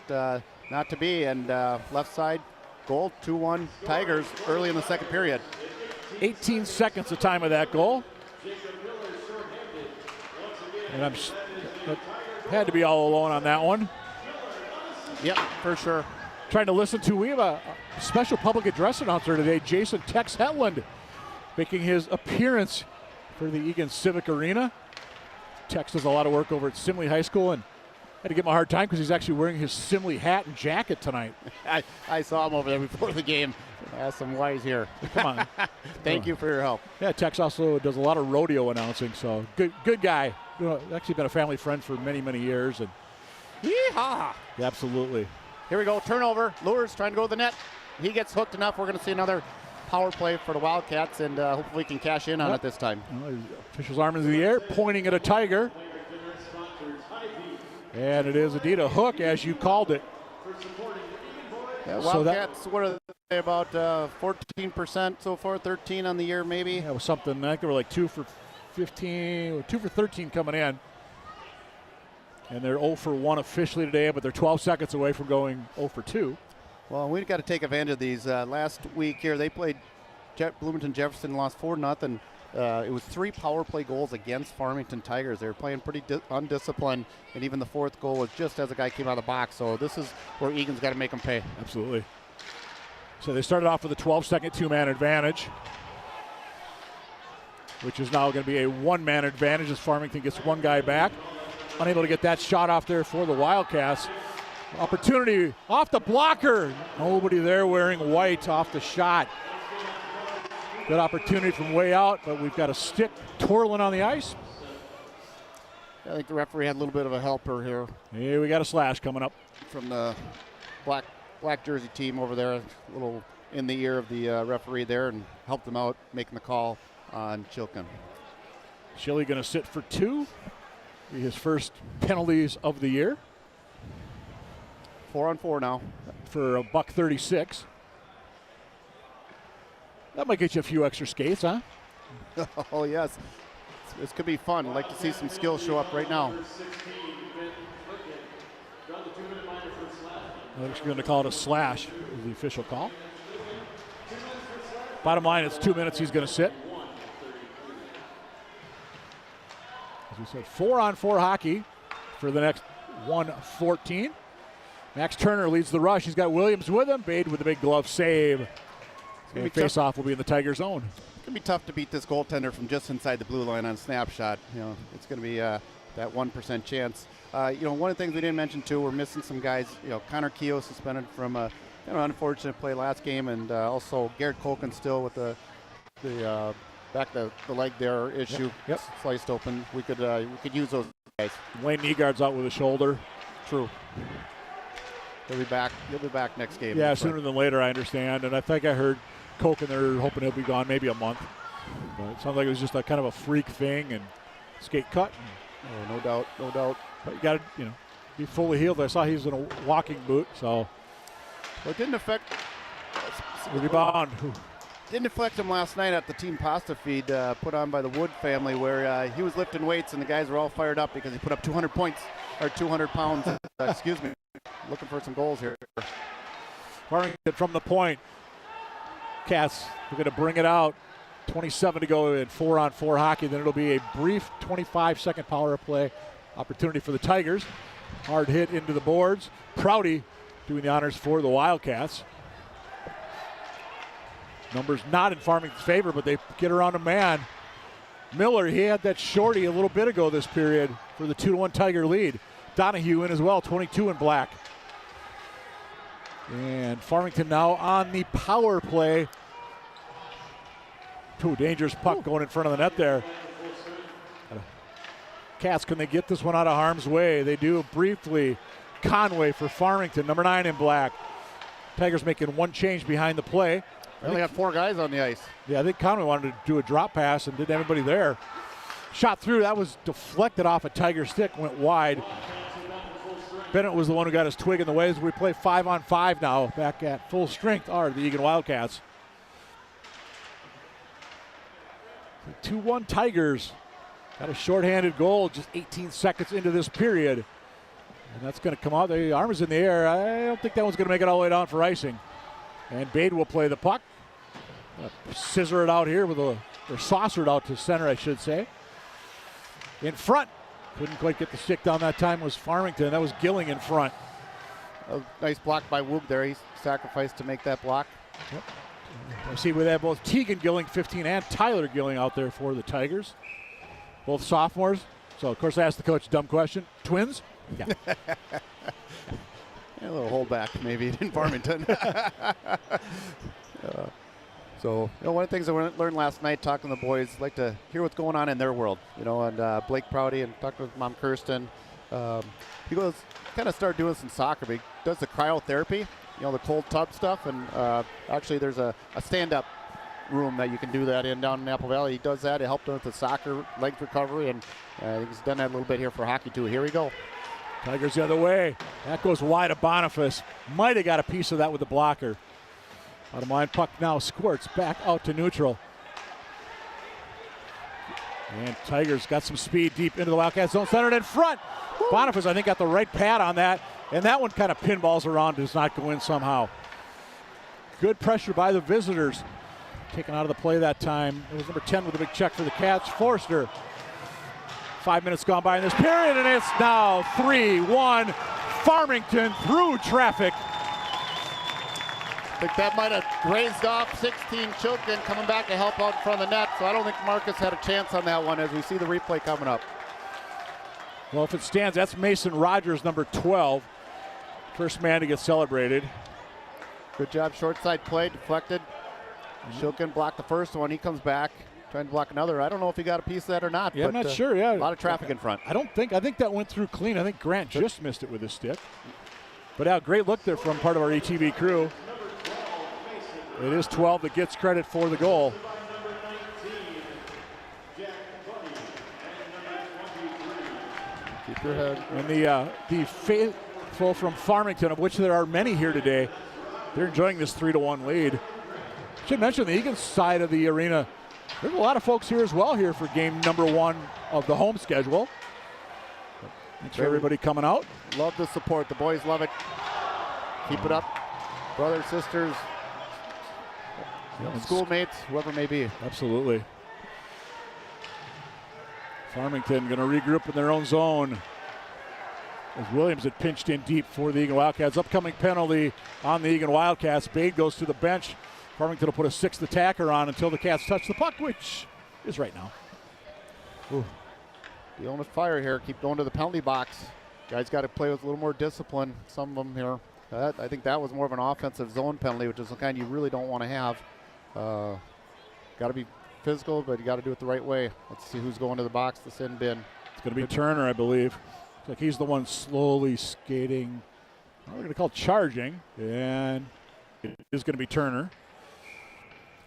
not to be. And left side, goal, 2-1 Tigers early in the second period. 18 seconds the time of that goal. And had to be all alone on that one. Yep, for sure. Trying to listen to, we have a special public address announcer today, Jason Tex Hetland, making his appearance for the Eagan Civic Arena. Tex does a lot of work over at Simley High School, and I had to give him a hard time because he's actually wearing his Simley hat and jacket tonight. I saw him over there before the game. Has some wise here. Come on. Thank you for your help. Yeah, Tex also does a lot of rodeo announcing, so good guy. Actually been a family friend for many, many years. And yeehaw! Yeah, absolutely. Here we go, turnover. Lures trying to go to the net. He gets hooked enough. We're going to see another power play for the Wildcats, and hopefully we can cash in on it this time. Official's arm in the air, pointing at a Tiger. And it is indeed a hook, as you called it. Yeah, Wildcats, what are they, about 14% so far, 13 on the year maybe? That was something, I think they were like 2 for 15, or 2 for 13 coming in. And they're 0 for 1 officially today, but they're 12 seconds away from going 0 for 2. Well, we've got to take advantage of these. Last week here, they played Bloomington Jefferson, lost 4-0. It was 3 power play goals against Farmington TIgers. They were playing pretty undisciplined, and even the 4th goal was just as a guy came out of the box. So this is where Eagan's got to make them pay. Absolutely. So they started off with a 12-second 2-man advantage, which is now going to be a 1-man advantage as Farmington gets one guy back. Unable to get that shot off there for the Wildcats. Opportunity off the blocker. Nobody there wearing white off the shot. Good opportunity from way out, but we've got a stick twirling on the ice. I think the referee had a little bit of a helper here. Here we got a slash coming up. From the black jersey team over there. A little in the ear of the referee there and helped them out making the call on Chilkin. Chili going to sit for 2. His first penalties of the year. 4-on-4 now. For a buck 36. That might get you a few extra skates, huh? Oh, yes. This could be fun. I'd like to see some skills show up right now. I'm just going to call it a slash, is the official call. Bottom line, it's 2 minutes he's going to sit. As we said, 4-on-4 hockey for the next 1:14. Max Turner leads the rush. He's got Williams with him. Bade with a big glove save. Face-off will be in the Tiger zone. It's going to be tough to beat this goaltender from just inside the blue line on snapshot. It's going to be that 1% chance. One of the things we didn't mention too, we're missing some guys. Connor Keogh suspended from unfortunate play last game, and also Garrett Colkin still with the leg there issue. Yep. Sliced open. We could use those guys. Wayne Nygaard's out with a shoulder. True. He'll be back next game. Yeah, sooner than later, I understand. And I think I heard Colkin, they're hoping he'll be gone maybe a month. But it sounds like it was just a kind of a freak thing and skate cut. Oh, no doubt. But you got to, be fully healed. I saw he's in a walking boot, so. Well, it didn't affect. Rebound. Didn't affect him last night at the team pasta feed put on by the Wood family, where he was lifting weights and the guys were all fired up because he put up 200 points, or 200 pounds. Excuse me. Looking for some goals here. Farmington from the point. Cats, we're going to bring it out. 27 to go in 4-on-4 hockey. Then it'll be a brief 25-second power play opportunity for the Tigers. Hard hit into the boards. Prouty doing the honors for the Wildcats. Numbers not in Farmington's favor, but they get around a man. Miller, he had that shorty a little bit ago this period for the 2-1 Tiger lead. Donahue in as well, 22 in black. And Farmington now on the power play. Dangerous puck going in front of the net there. Cats, can they get this one out of harm's way? They do briefly. Conway for Farmington, number 9 in black. Tigers making one change behind the play. They only got 4 guys on the ice. Yeah, I think Conway wanted to do a drop pass and didn't have anybody there. Shot through, that was deflected off a Tiger stick, went wide. Bennett was the one who got his twig in the way as we play 5-on-5 now. Back at full strength are the Eagan Wildcats. The 2-1 Tigers got a shorthanded goal just 18 seconds into this period. And that's going to come out. The arm is in the air. I don't think that one's going to make it all the way down for icing. And Bade will play the puck. Scissor it out here or saucer it out to center, I should say. In front. Couldn't quite get the stick down that time was Farmington. That was Gilling in front. A nice block by Woog there. He sacrificed to make that block. Yep. I see we have both Tegan Gilling, 15, and Tyler Gilling out there for the Tigers. Both sophomores. So, of course, I asked the coach a dumb question. Twins? Yeah. A little holdback maybe in Farmington. So, one of the things I learned last night talking to the boys, like to hear what's going on in their world, and Blake Prouty and talking with Mom Kirsten. He goes, kind of started doing some soccer, but he does the cryotherapy, the cold tub stuff, and actually there's a stand-up room that you can do that in down in Apple Valley. He does that. It helped him with the soccer leg recovery, and I think he's done that a little bit here for hockey too. Here we go. Tigers the other way. That goes wide of Boniface. Might have got a piece of that with the blocker. Bottom line puck now squirts back out to neutral. And Tigers got some speed deep into the Wildcats zone, centered in front. Boniface, I think, got the right pad on that. And that one kind of pinballs around, does not go in somehow. Good pressure by the visitors. Taken out of the play that time. It was number 10 with a big check for the Cats, Forster. 5 minutes gone by in this period, and it's now 3-1. Farmington through traffic. I think that might have grazed off 16 Chilkin coming back to help out in front of the net, so I don't think Marcus had a chance on that one as we see the replay coming up. Well, if it stands, that's Mason Rogers, number 12. First man to get celebrated. Good job, short side play, deflected. Chilkin blocked the first one. He comes back, trying to block another. I don't know if he got a piece of that or not. Yeah, but, I'm not sure, yeah. A lot of traffic in front. I think that went through clean. I think Grant just missed it with his stick. But great look there from part of our ETV crew. It is 12 that gets credit for the goal. Keep your head. And the faithful from Farmington, of which there are many here today, they're enjoying this 3-1 lead. Should mention the Eagan side of the arena. There's a lot of folks here as well here for game number 1 of the home schedule. Thanks for everybody coming out. Love the support. The boys love it. Keep it up. Brothers, sisters, schoolmates, whoever may be. Absolutely. Farmington going to regroup in their own zone. As Williams had pinched in deep for the Eagan Wildcats. Upcoming penalty on the Eagan Wildcats. Bade goes to the bench. Farmington will put a 6th attacker on until the Cats touch the puck, which is right now. Ooh. Dealing with fire here. Keep going to the penalty box. Guys got to play with a little more discipline. Some of them here. I think that was more of an offensive zone penalty, which is the kind you really don't want to have. Got to be physical, but you got to do it the right way. Let's see who's going to the box, the sin bin. It's going to be Turner, I believe. Looks like he's the one slowly skating. We're going to call charging, and it is going to be Turner.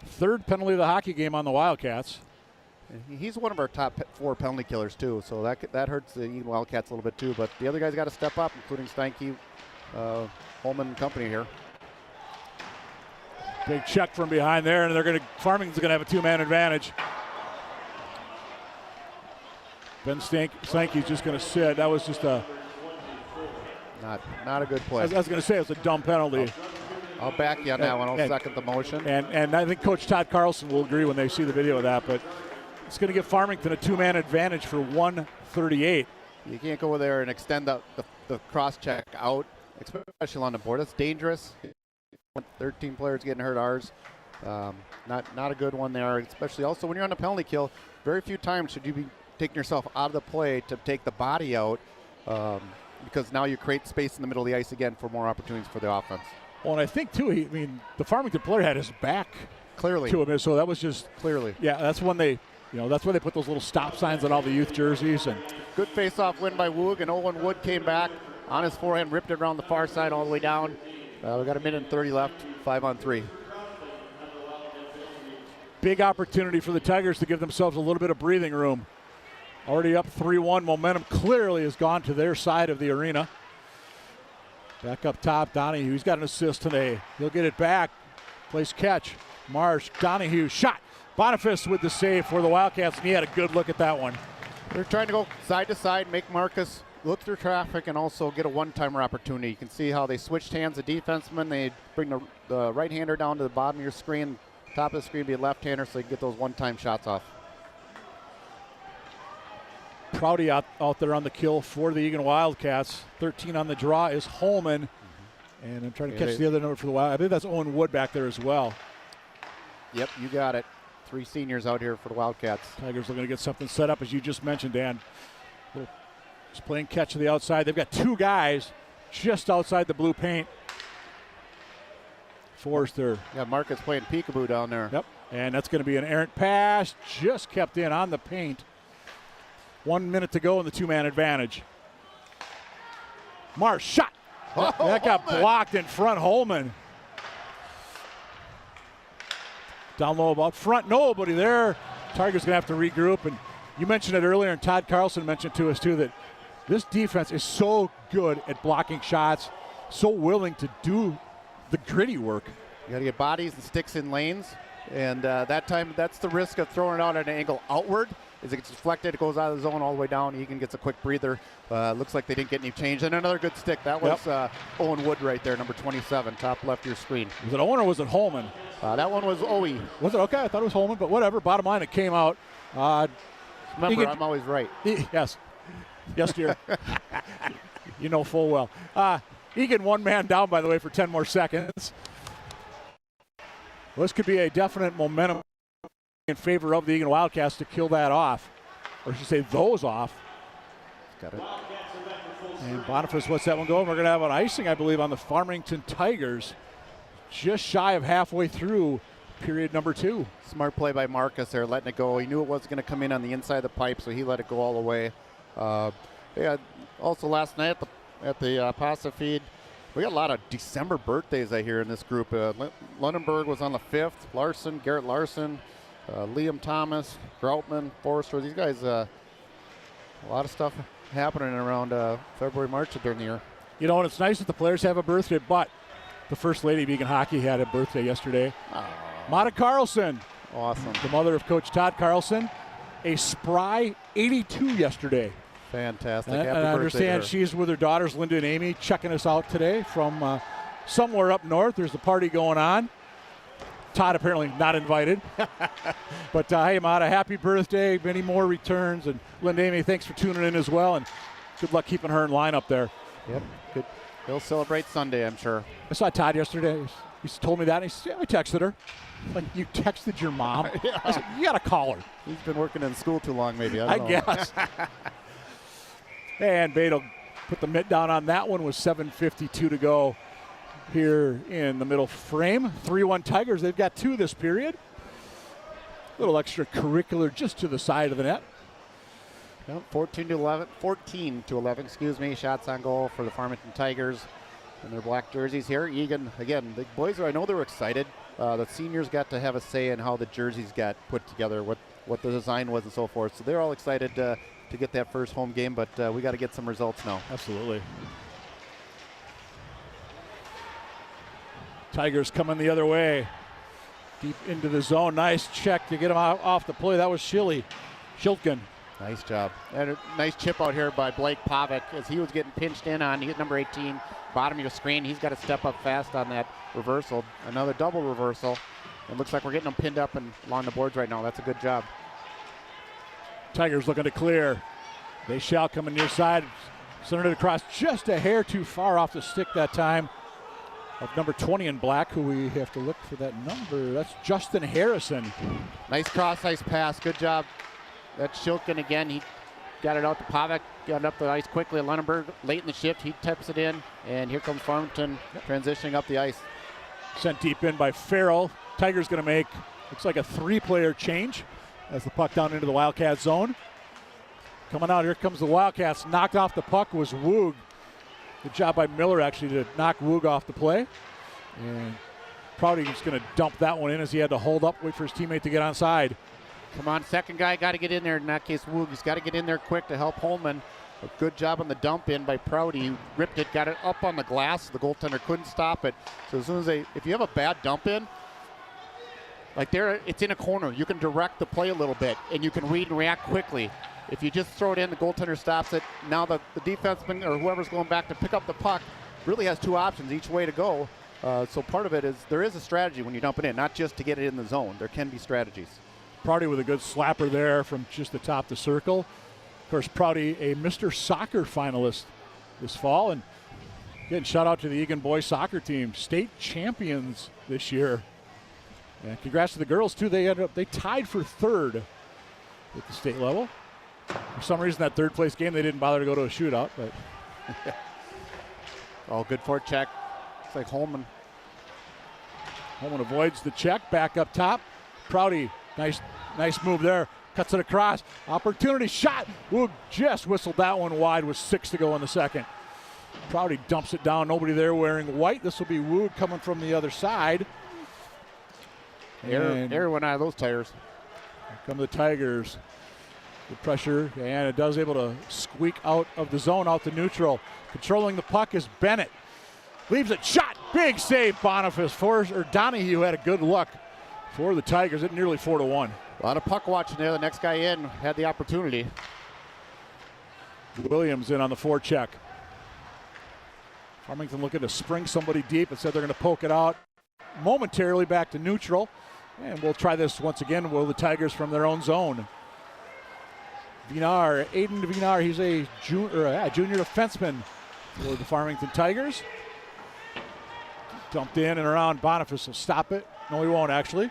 Third penalty of the hockey game on the Wildcats. He's one of our top 4 penalty killers too, so that hurts the Eagan Wildcats a little bit too. But the other guys got to step up, including Steinke, Holman, and company here. Big check from behind there, and Farmington's going to have a 2-man advantage. Ben Steinke's just going to sit. That was just a not a good play. I was going to say it was a dumb penalty. I'll back you on that one. I'll second the motion. And I think Coach Todd Carlson will agree when they see the video of that. But it's going to give Farmington a 2-man advantage for 1:38. You can't go there and extend the cross check out, especially on the board. That's dangerous. 13 players getting hurt. Ours, not a good one there. Especially also when you're on a penalty kill. Very few times should you be taking yourself out of the play to take the body out, because now you create space in the middle of the ice again for more opportunities for the offense. Well, and I think too, the Farmington player had his back clearly to him, so that was just clearly. Yeah, that's when they put those little stop signs on all the youth jerseys. And good face-off win by Woog, and Owen Wood came back on his forehand, ripped it around the far side all the way down. We got a minute and 30 left, 5-on-3. Big opportunity for the Tigers to give themselves a little bit of breathing room. Already up 3-1. Momentum clearly has gone to their side of the arena. Back up top, Donahue. He's got an assist today. He'll get it back. Place catch. Marsh, Donahue, shot. Boniface with the save for the Wildcats, and he had a good look at that one. They're trying to go side to side, make Marcus look through traffic, and also get a one-timer opportunity. You can see how they switched hands, the defenseman. They bring the right-hander down to the bottom of your screen. Top of the screen be a left-hander, so they can get those one-time shots off. Prouty out there on the kill for the Eagan Wildcats. 13 on the draw is Holman. And I'm trying to catch the other number for the Wild. I think that's Owen Wood back there as well. Yep, you got it. 3 seniors out here for the Wildcats. Tigers are going to get something set up, as you just mentioned, Dan. Just playing catch to the outside. They've got 2 guys just outside the blue paint. Forrester. Yeah, Marcus playing peekaboo down there. Yep, and that's going to be an errant pass. Just kept in on the paint. 1 minute to go in the 2-man advantage. Marsh shot. That got blocked in front. Holman. Down low about front. Nobody there. Tigers going to have to regroup. And you mentioned it earlier, and Todd Carlson mentioned to us too, that this defense is so good at blocking shots, so willing to do the gritty work. You got to get bodies and sticks in lanes. And that time, that's the risk of throwing it out at an angle outward. As it gets deflected, it goes out of the zone all the way down. Eagan gets a quick breather. Looks like they didn't get any change. And another good stick. That was Owen Wood right there, number 27, top left of your screen. Was it Owen or was it Holman? That one was Owie. Was it? Okay, I thought it was Holman, but whatever. Bottom line, it came out. Remember, Eagan, I'm always right. Yes. Yes, dear. You know full well. Eagan 1 man down, by the way, for 10 more seconds. Well, this could be a definite momentum in favor of the Eagan Wildcats to kill that off, or I should say those off. Got it. And Boniface lets that one go. And we're going to have an icing, I believe, on the Farmington Tigers, just shy of halfway through period number 2. Smart play by Marcus there, letting it go. He knew it wasn't going to come in on the inside of the pipe, so he let it go all the way. Also last night at the pasta feed, we got a lot of December birthdays I hear in this group. Lunenburg was on the 5th. Garrett Larson, Liam Thomas, Groutman, Forrester. These guys, a lot of stuff happening around February, March during the year. You know, and it's nice that the players have a birthday, but the First Lady of Eagan Hockey had a birthday yesterday. Mata Carlson. Awesome. The mother of Coach Todd Carlson. A spry 82 yesterday. Fantastic. And Happy I birthday understand to her. she's with her daughters, Linda and Amy, checking us out today from somewhere up north. There's a party going on. Todd apparently not invited. But hey, Mata, happy birthday. Many more returns. And Linda, Amy, thanks for tuning in as well. And good luck keeping her in line up there. Yep. Good. They'll celebrate Sunday, I'm sure. I saw Todd yesterday. He told me that. And he said, I texted her. Like, you texted your mom? Yeah. I said, you got to call her. He's been working in school too long, maybe. I don't know. guess. And Beto put the mitt down on that one with 7:52 to go. here in the middle frame. 3-1 Tigers. They've got 2 this period. A little extracurricular just to the side of the net. Yep, 14 to 11, excuse me. Shots on goal for the Farmington Tigers in their black jerseys here. Eagan, again, the boys, I know they were excited. The seniors got to have a say in how the jerseys got put together, what the design was and so forth. So they're all excited to get that first home game, but we got to get some results now. Absolutely. Tigers coming the other way. Deep into the zone. Nice check to get him off the play. That was Shilkin. Nice job. And a nice chip out here by Blake Pavic as he was getting pinched in on. He hit number 18, bottom of your screen. He's got to step up fast on that reversal. Another double reversal. It looks like we're getting them pinned up and along the boards right now. That's a good job. Tigers looking to clear. They shall come in near side. Centered it across just a hair too far off the stick that time of number 20 in black, who we have to look for that number. That's Justin Harrison. Nice cross ice pass. Good job. That's Shilkin again. He got it out to Pavic, got it up the ice quickly. Lunenberg late in the shift. He tips it in, and here comes Farmington transitioning up the ice. Sent deep in by Farrell. Tigers going to make, looks like a 3-player change as the puck down into the Wildcat zone. Coming out, here comes the Wildcats. Knocked off the puck was Woog. Good job by Miller, actually, to knock Woog off the play. And Prouty is going to dump that one in as he had to hold up, wait for his teammate to get onside. Come on, second guy got to get in there. In that case, Woog, he's got to get in there quick to help Holman. A good job on the dump in by Prouty. He ripped it, got it up on the glass. The goaltender couldn't stop it. So as soon as if you have a bad dump in, like there, it's in a corner. You can direct the play a little bit, and you can read and react quickly. If you just throw it in, the goaltender stops it. Now the defenseman or whoever's going back to pick up the puck really has 2 options each way to go. So part of it is there is a strategy when you dump it in, not just to get it in the zone. There can be strategies. Prouty with a good slapper there from just the top of the circle. Of course, Prouty, a Mr. Soccer finalist this fall. And again, shout out to the Eagan boys soccer team, state champions this year. And congrats to the girls, too. They tied for 3rd at the state level. For some reason, that 3rd place game, they didn't bother to go to a shootout. But oh, good forecheck. It's like Holman. Holman avoids the check. Back up top. Prouty, nice move there. Cuts it across. Opportunity shot. Woog just whistled that one wide with 6 to go in the second. Prouty dumps it down. Nobody there wearing white. This will be Woog coming from the other side. Air went out of those tires. Here come the Tigers. The pressure, and it does able to squeak out of the zone, out to neutral. Controlling the puck is Bennett. Leaves it, shot, big save, Boniface. Donahue had a good look for the Tigers at nearly 4-1. A lot of puck watching there. The next guy in had the opportunity. Williams in on the forecheck. Farmington looking to spring somebody deep. Instead, they're going to poke it out momentarily back to neutral. And we'll try this once again. Will the Tigers from their own zone? Vinar, Aiden Vinar, he's a junior defenseman for the Farmington Tigers. Dumped in and around. Boniface will stop it. No, he won't actually.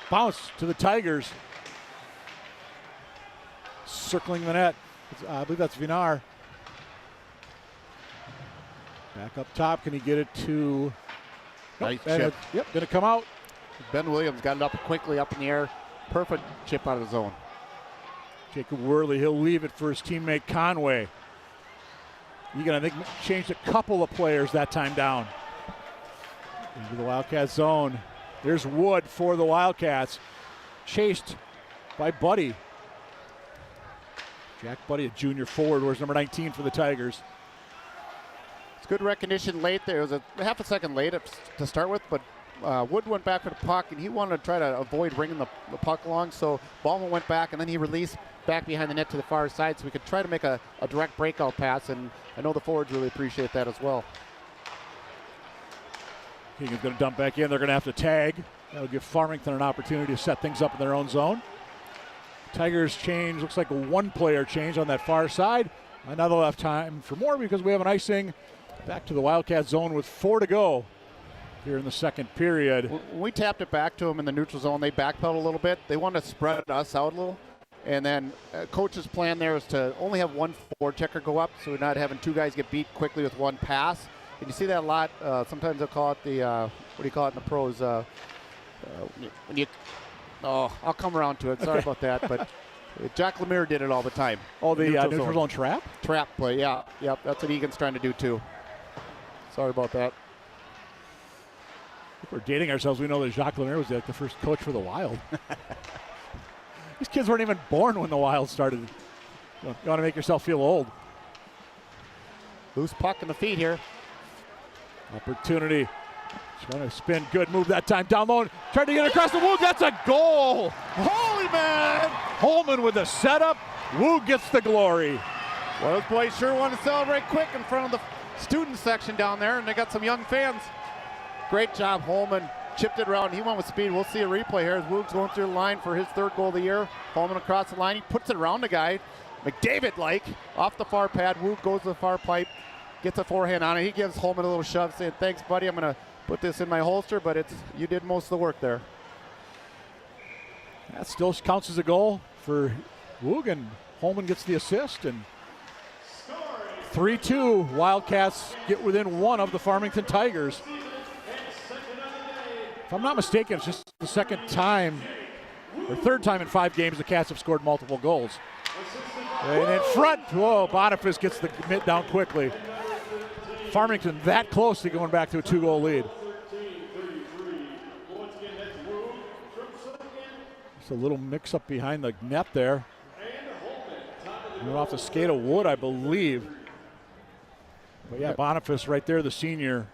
Bounce to the Tigers. Circling the net. I believe that's Vinar. Back up top. Can he get it to... Nice chip. Yep, going to come out. Ben Williams got it up quickly up in the air. Perfect chip out of the zone. Jacob Worley, he'll leave it for his teammate Conway. Eagan, I think, changed a couple of players that time down. Into the Wildcat zone. There's Wood for the Wildcats. Chased by Buddy. Jack Buddy, a junior forward, wears number 19 for the Tigers. It's good recognition late there. It was a half a second late to start with, but Wood went back for the puck, and he wanted to try to avoid bringing the puck along, so Ballman went back, and then he released back behind the net to the far side so we could try to make a direct breakout pass, and I know the forwards really appreciate that as well. Eagan's going to dump back in. They're going to have to tag. That'll give Farmington an opportunity to set things up in their own zone. Tigers change, looks like a 1-player change on that far side. And now they'll have time for more because we have an icing back to the Wildcat zone with 4 to go here in the second period. When we tapped it back to them in the neutral zone, they backpedaled a little bit. They wanted to spread us out a little. And then coach's plan there was to only have one forward checker go up, so we're not having 2 guys get beat quickly with 1 pass. And you see that a lot. Sometimes they'll call it the, what do you call it in the pros? When you, I'll come around to it. Sorry about that. But Jack Lemire did it all the time. Oh, the neutral zone trap? Trap play, yeah. Yep, that's what Eagan's trying to do too. Sorry about that. If we're dating ourselves, we know that Jacques Lemire was like the first coach for the Wild. These kids weren't even born when the Wild started. You want to make yourself feel old. Loose puck in the feet here. Opportunity. Trying to spin. Good move that time. Down low. Tried to get across the Woog. That's a goal. Holy man. Holman with the setup. Woog gets the glory. Well, those boys sure want to celebrate quick in front of the student section down there, and they got some young fans. Great job, Holman. Chipped it around. He went with speed. We'll see a replay here as Woog's going through the line for his 3rd goal of the year. Holman across the line. He puts it around the guy. McDavid-like. Off the far pad. Woog goes to the far pipe. Gets a forehand on it. He gives Holman a little shove saying, thanks, buddy. I'm going to put this in my holster, but you did most of the work there. That still counts as a goal for Woog, and Holman gets the assist. And 3-2, Wildcats get within 1 of the Farmington TIgers. If I'm not mistaken, it's just the 2nd time, or 3rd time in 5 games the Cats have scored multiple goals. And in front, whoa, Boniface gets the mitt down quickly. Farmington that close to going back to a 2-goal lead. Just a little mix-up behind the net there. Went off the skate of Wood, I believe. But yeah, Boniface right there, the senior.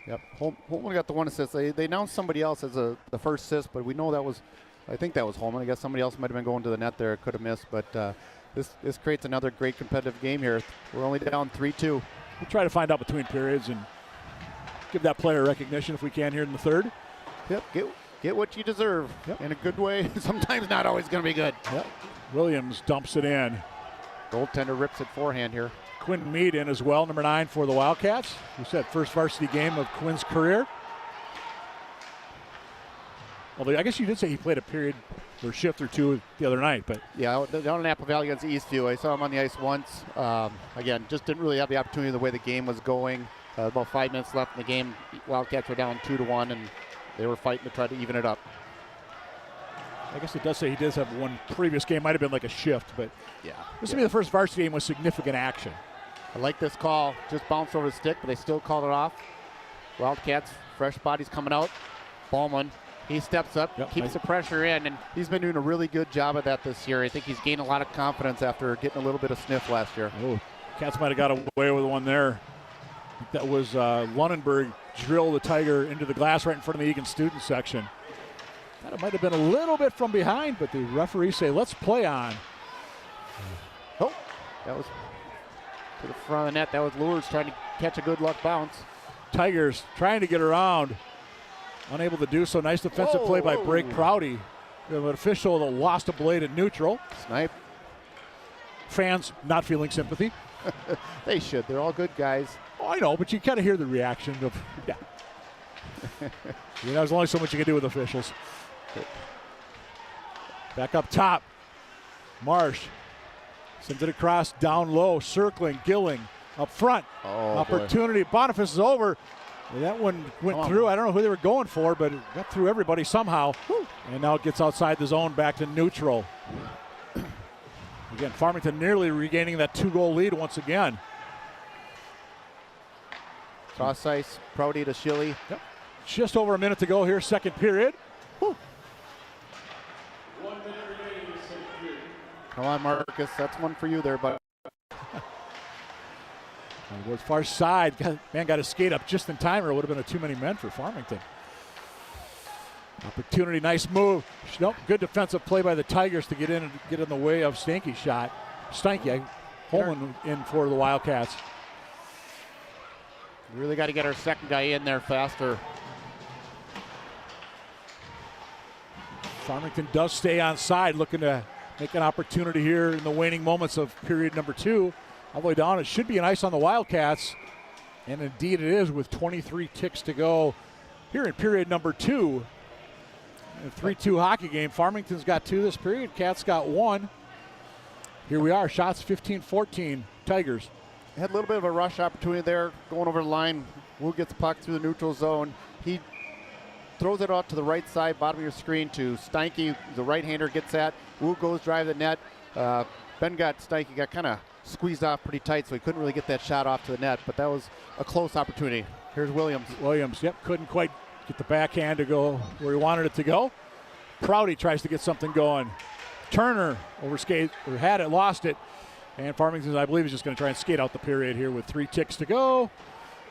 Yep, Holman got the 1 assist. They announced somebody else as the first assist, but we know that was, I think that was Holman. I guess somebody else might have been going to the net there, could have missed. But this creates another great competitive game here. We're only down 3-2. We'll try to find out between periods and give that player recognition if we can here in the 3rd. Yep, get what you deserve in a good way. Sometimes not always going to be good. Yep. Williams dumps it in. Goaltender rips it forehand here. Quinn Mead in as well, number 9 for the Wildcats. We said first varsity game of Quinn's career. Although I guess you did say he played a period or shift or 2 the other night, but yeah, down in Apple Valley against Eastview, I saw him on the ice once. Again, just didn't really have the opportunity the way the game was going. About 5 minutes left in the game. Wildcats were down 2-1, and they were fighting to try to even it up. I guess it does say he does have 1 previous game, might have been like a shift, but yeah, this will be the first varsity game with significant action. I like this call. Just bounced over the stick, but they still called it off. Wildcats, fresh bodies coming out. Ballman, he steps up, keeps the pressure in, and he's been doing a really good job of that this year. I think he's gained a lot of confidence after getting a little bit of sniff last year. Oh, Cats might have got away with one there. I think that was Lunenburg drill the Tiger into the glass right in front of the Eagan student section. That might have been a little bit from behind, but the referees say, let's play on. Oh, that was to the front of the net. That was Lures trying to catch a good luck bounce. Tigers trying to get around. Unable to do so. Nice defensive play by Brake Prouty. We have an official that lost a blade at neutral. Snipe. Fans not feeling sympathy. They should. They're all good guys. Oh, I know, but you kind of hear the reaction of, yeah. There's only so much you can do with officials. Back up top. Marsh sends it across, down low, circling, Gilling up front. Oh, opportunity. Boy. Boniface is over. That one went through. I don't know who they were going for, but it got through everybody somehow. Woo. And now it gets outside the zone, back to neutral. Again, Farmington nearly regaining that 2-goal lead once again. Cross ice, Prouty to Schilly. Yep. Just over a minute to go here, 2nd period. Woo. 1 minute remaining in the 2nd period. Come on, Marcus. That's one for you there, bud. Goes far side. Man got his skate up just in time, or it would have been a too many men for Farmington. Opportunity, nice move. Nope, good defensive play by the Tigers to get in the way of Stanky's shot. Holman in for the Wildcats. Really got to get our 2nd guy in there faster. Farmington does stay on side, looking to make an opportunity here in the waning moments of period number 2. All the way down, it should be an ice on the Wildcats. And indeed it is, with 23 ticks to go here in period number 2. A 3-2 hockey game. Farmington's got 2 this period. Cats got 1. Here we are. Shots 15-14. Tigers. had a little bit of a rush opportunity there going over the line. Wu gets the puck through the neutral zone. He throws it out to the right side, bottom of your screen to Steinke. The right-hander gets that. Wu goes drive the net. Steinke got kind of squeezed off pretty tight, so he couldn't really get that shot off to the net, but that was a close opportunity. Here's Williams. Yep, couldn't quite get the backhand to go where he wanted it to go. Prouty tries to get something going. Turner overskate, or had it, lost it. And Farmington, I believe, is just going to try and skate out the period here with 3 ticks to go.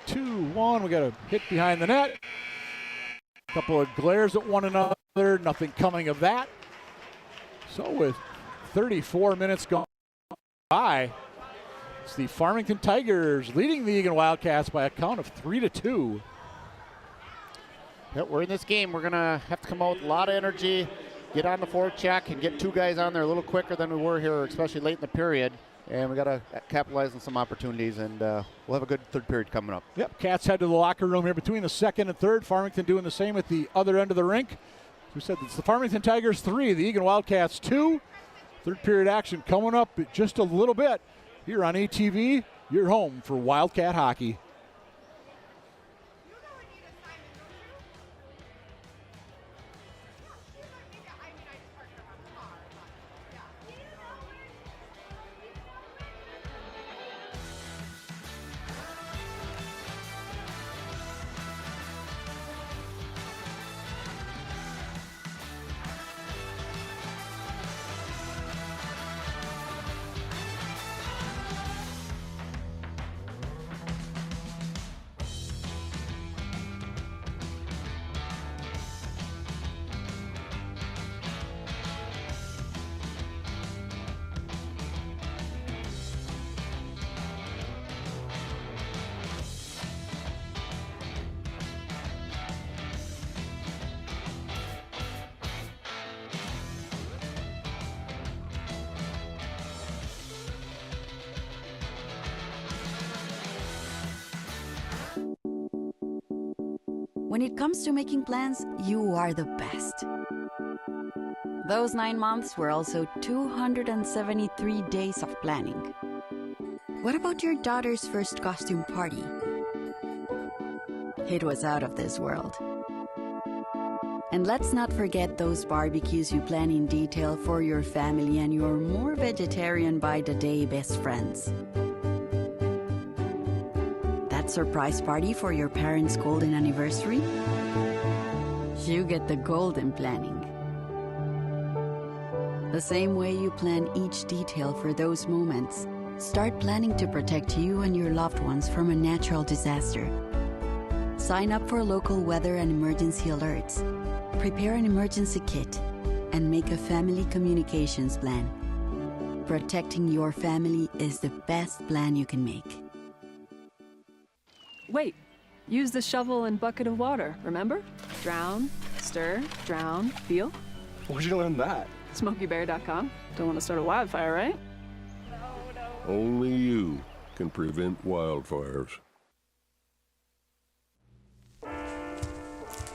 2-1, we got a hit behind the net. A couple of glares at one another, nothing coming of that. So with 34 minutes gone by, it's the Farmington Tigers leading the Eagan Wildcats by a count of 3-2. Yep, we're in this game. We're going to have to come out with a lot of energy, get on the forecheck, and get 2 guys on there a little quicker than we were here, especially late in the period. And we got to capitalize on some opportunities, and we'll have a good third period coming up. Yep, Cats head to the locker room here between the second and third. Farmington doing the same at the other end of the rink. We said it's the Farmington Tigers 3, the Eagan Wildcats 2. Third period action coming up just a little bit here on ATV, your home for Wildcat hockey. When it comes to making plans, you are the best. Those 9 months were also 273 days of planning. What about your daughter's first costume party? It was out of this world. And let's not forget those barbecues you plan in detail for your family and your more vegetarian by the day best friends. That surprise party for your parents' golden anniversary? You get the golden planning. The same way you plan each detail for those moments, start planning to protect you and your loved ones from a natural disaster. Sign up for local weather and emergency alerts. Prepare an emergency kit and make a family communications plan. Protecting your family is the best plan you can make. Wait, use the shovel and bucket of water, remember? Drown, stir, drown, feel. Where'd you learn that? SmokeyBear.com. Don't want to start a wildfire, right? Only you can prevent wildfires.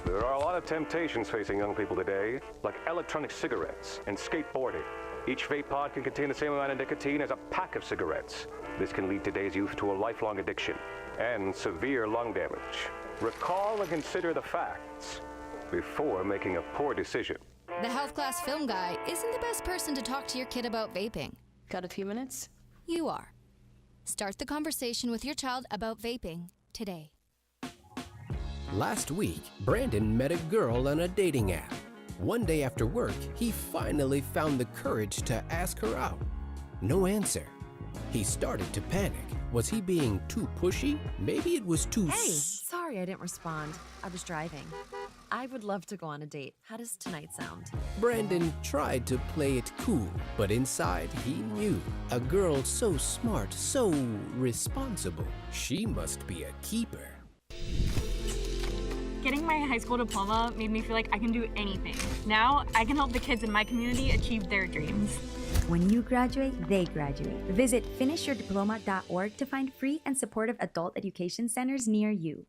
There are a lot of temptations facing young people today, like electronic cigarettes and skateboarding. Each vape pod can contain the same amount of nicotine as a pack of cigarettes. This can lead today's youth to a lifelong addiction and severe lung damage. Recall and consider the facts before making a poor decision. The health class film guy isn't the best person to talk to your kid about vaping. Got a few minutes? You are. Start the conversation with your child about vaping today. Last week, Brandon met a girl on a dating app. One day after work, he finally found the courage to ask her out. No answer. He started to panic. Was he being too pushy? Maybe it was too... Hey, sorry I didn't respond. I was driving. I would love to go on a date. How does tonight sound? Brandon tried to play it cool, but inside he knew. A girl so smart, so responsible. She must be a keeper. Getting my high school diploma made me feel like I can do anything. Now, I can help the kids in my community achieve their dreams. When you graduate, they graduate. Visit finishyourdiploma.org to find free and supportive adult education centers near you.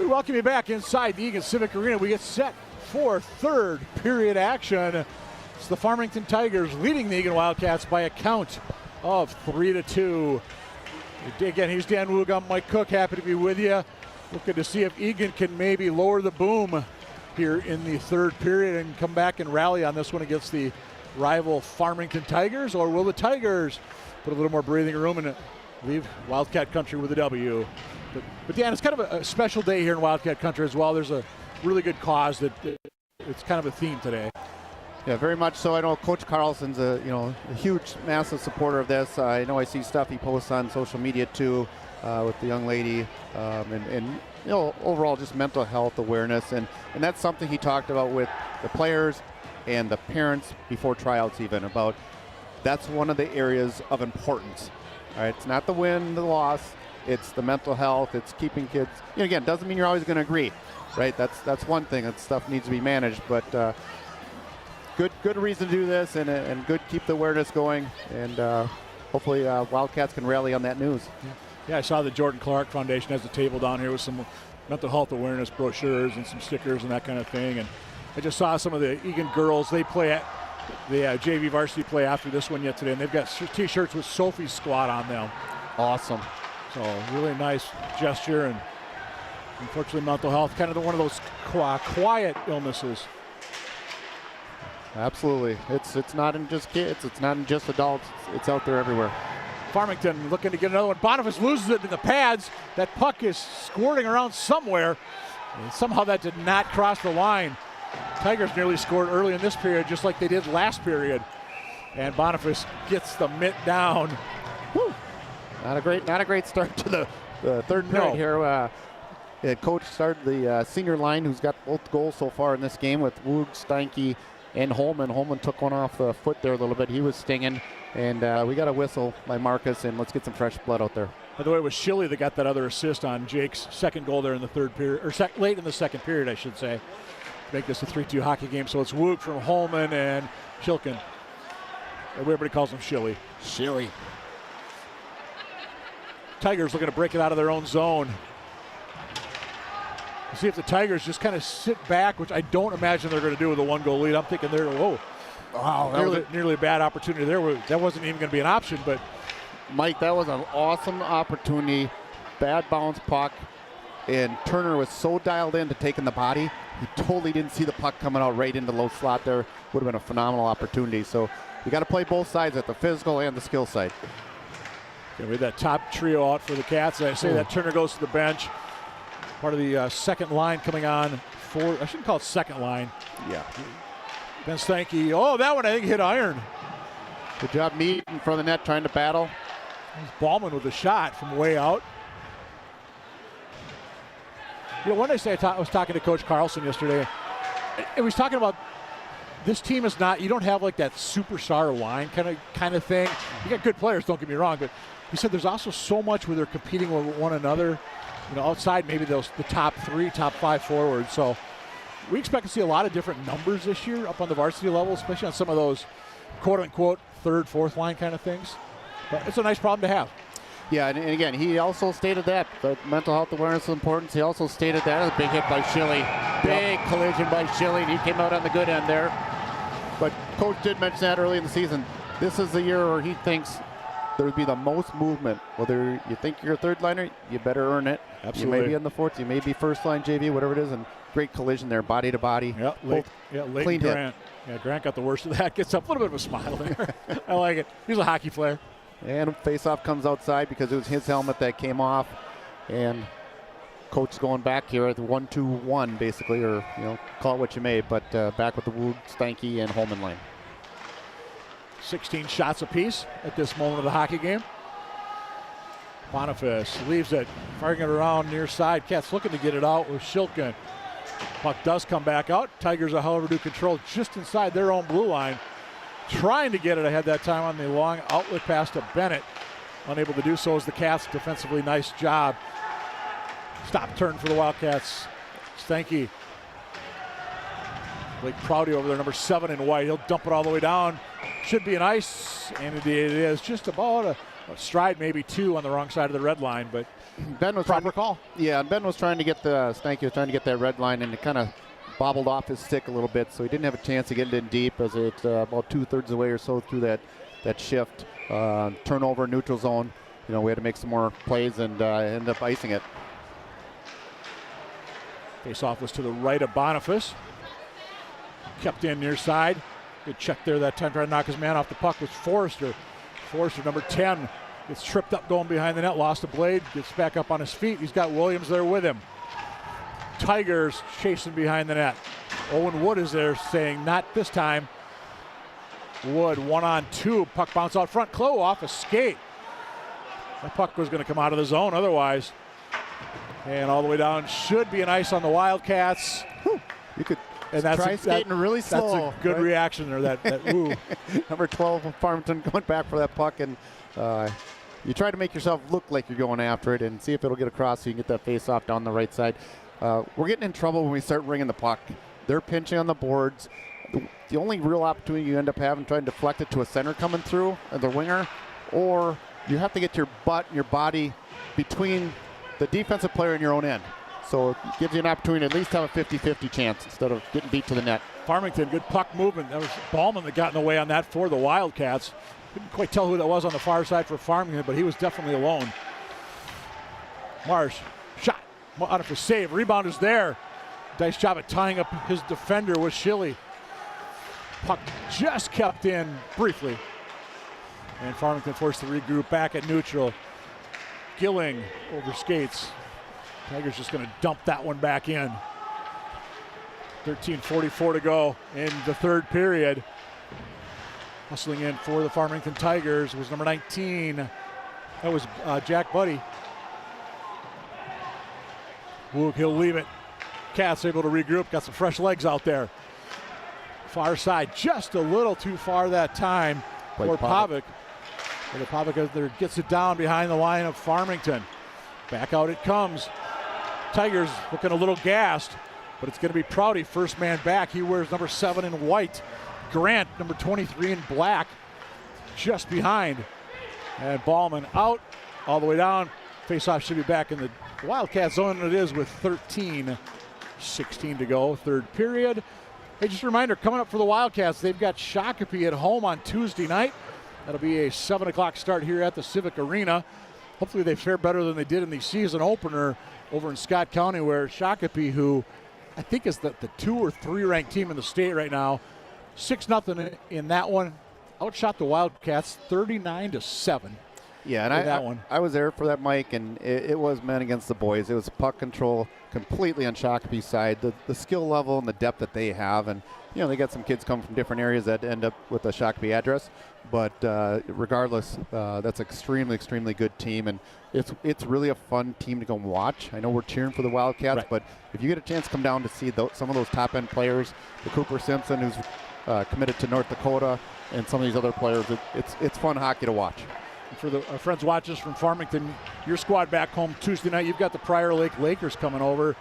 We welcome you back inside the Eagan Civic Arena. We get set for third period action. It's the Farmington Tigers leading the Eagan Wildcats by a count of 3-2. Again, he's Dan Woog. I'm Mike Cook. Happy to be with you. Looking to see if Eagan can maybe lower the boom here in the third period and come back and rally on this one against the rival Farmington Tigers, or will the Tigers put a little more breathing room and leave Wildcat Country with a W? But Dan, it's kind of a special day here in Wildcat Country as well. There's a really good cause that it's kind of a theme today. Yeah, very much so. I know Coach Carlson's a huge, massive supporter of this. I know I see stuff he posts on social media too with the young lady, and overall just mental health awareness, and that's something he talked about with the players and the parents before tryouts even, about that's one of the areas of importance. All right, it's not the win, the loss, it's the mental health, it's keeping kids, again, doesn't mean you're always going to agree, right? That's one thing, that stuff needs to be managed, but good reason to do this, and good keep the awareness going, and hopefully Wildcats can rally on that news. Yeah, I saw the Jordan Clark Foundation has a table down here with some mental health awareness brochures and some stickers and that kind of thing, and I just saw some of the Eagan girls. They play at the JV varsity play after this one yet today, and they've got T-shirts with Sophie's Squad on them. Awesome. So really nice gesture, and unfortunately mental health, kind of one of those quiet illnesses. Absolutely. It's not in just kids. It's not in just adults. It's out there everywhere. Farmington looking to get another one. Boniface loses it in the pads. That puck is squirting around somewhere. And somehow that did not cross the line. Tigers nearly scored early in this period, just like they did last period. And Boniface gets the mitt down. Woo. Not a great start to the third period here. Coach started the senior line, who's got both goals so far in this game, with Woog, Steinke, and Holman. Holman took one off the foot there a little bit. He was stinging. And we got a whistle by Marcus, and let's get some fresh blood out there. By the way, it was Shilly that got that other assist on Jake's second goal there in the third period, or late in the second period, I should say, to make this a 3-2 hockey game. So it's Woog from Holman and Shilkin. Everybody calls him Shilly. Shilly. Tigers looking to break it out of their own zone. See if the Tigers just kind of sit back, which I don't imagine they're going to do with a one-goal lead. I'm thinking wow, nearly a bad opportunity there. That wasn't even going to be an option, but Mike, that was an awesome opportunity. Bad bounce puck, and Turner was so dialed in to taking the body, he totally didn't see the puck coming out right into the low slot there. Would have been a phenomenal opportunity. So you got to play both sides, at the physical and the skill side. Yeah, we had that top trio out for the Cats. I say that Turner goes to the bench. Part of the second line coming on for, I shouldn't call it second line. Yeah. Ben Steinke, that one I think hit iron. Good job Mead in front of the net trying to battle. Ballman with a shot from way out. One day I was talking to Coach Carlson yesterday, and he was talking about this team is not, you don't have like that superstar line kind of thing. You got good players, don't get me wrong, but he said there's also so much where they're competing with one another, outside maybe the top 3, top 5 forwards. So we expect to see a lot of different numbers this year up on the varsity level, especially on some of those quote-unquote third, fourth line kind of things. But it's a nice problem to have. Yeah, and again, he also stated that mental health awareness is important. He also stated that a big hit by Shilly. Big collision by Shilly, and he came out on the good end there. But Coach did mention that early in the season. This is the year where he thinks there would be the most movement. Whether you think you're a third liner, you better earn it. Absolutely. You may be in the fourth, you may be first line JV, whatever it is, and great collision there, body to body. Late clean Grant. hit. Yeah, Grant got the worst of that. Gets up, a little bit of a smile there. I like it. He's a hockey player. And face-off comes outside because it was his helmet that came off. And Coach going back here at the 1-2-1 basically, or call it what you may, but back with the Wood, Steinke, and Holman line. 16 shots apiece at this moment of the hockey game. Boniface leaves it, firing it around near side. Cats looking to get it out with Shilkin. Puck does come back out. Tigers, however, do control just inside their own blue line. Trying to get it ahead that time on the long outlet pass to Bennett. Unable to do so as the Cats defensively. Nice job. Stop turn for the Wildcats. Steinke. Blake Prouty over there, number 7 in white. He'll dump it all the way down. Should be an ice, and it is just about a stride, maybe 2 on the wrong side of the red line, but Ben was proper call. Yeah, and Ben was trying to get Stanky was trying to get that red line, and it kind of bobbled off his stick a little bit, so he didn't have a chance to get it in deep as it's about 2/3 away or so through that shift. Turnover, neutral zone. We had to make some more plays and end up icing it. Face-off was to the right of Boniface. Kept in near side. Good check there that time, trying to knock his man off the puck was Forrester. Forrester, number 10, gets tripped up going behind the net, lost a blade, gets back up on his feet. He's got Williams there with him. Tigers chasing behind the net. Owen Wood is there saying, not this time. Wood, 1-on-2, puck bounce out front. Clough off a skate. That puck was going to come out of the zone otherwise. And all the way down, should be an ice on the Wildcats. Whew. You could and that's try skating really slow. That's a good reaction there. That ooh. Number 12 of Farmington going back for that puck, and you try to make yourself look like you're going after it and see if it'll get across so you can get that face off down the right side. We're getting in trouble when we start ringing the puck. They're pinching on the boards. The only real opportunity you end up having trying to deflect it to a center coming through, the winger, or you have to get your butt and your body between the defensive player and your own end. So it gives you an opportunity to at least have a 50-50 chance instead of getting beat to the net. Farmington, good puck movement. That was Ballman that got in the way on that for the Wildcats. Couldn't quite tell who that was on the far side for Farmington, but he was definitely alone. Marsh, shot, out of a save. Rebound is there. Nice job at tying up his defender with Schilly. Puck just kept in briefly. And Farmington forced to regroup back at neutral. Gilling over skates. Tigers just going to dump that one back in. 13:44 to go in the third period. Hustling in for the Farmington Tigers was number 19. That was Jack Buddy. Woog, he'll leave it. Cats able to regroup. Got some fresh legs out there. Far side, just a little too far that time for Pavic. The Pavic gets it down behind the line of Farmington. Back out it comes. Tigers looking a little gassed, but it's going to be Prouty, first man back. He wears number 7 in white. Grant, number 23 in black, just behind. And Ballman out, all the way down. Faceoff should be back in the Wildcat zone, and it is with 13:16 to go, third period. Hey, just a reminder, coming up for the Wildcats, they've got Shakopee at home on Tuesday night. That'll be a 7 o'clock start here at the Civic Arena. Hopefully they fare better than they did in the season opener over in Scott County, where Shakopee, who I think is the 2 or 3 ranked team in the state right now, 6-0 in that one. Outshot the Wildcats 39-7. Yeah, and I was there for that, Mike, and it was men against the boys. It was puck control completely on Shakopee's side. The skill level and the depth that they have, and they got some kids coming from different areas that end up with a Shakopee address. But regardless, that's extremely, extremely good team, and it's really a fun team to go and watch. I know we're cheering for the Wildcats, right, but if you get a chance to come down to see some of those top-end players, the Cooper Simpson, who's committed to North Dakota, and some of these other players, it's fun hockey to watch. For our friends watching us from Farmington, your squad back home Tuesday night, you've got the Prior Lake Lakers coming over.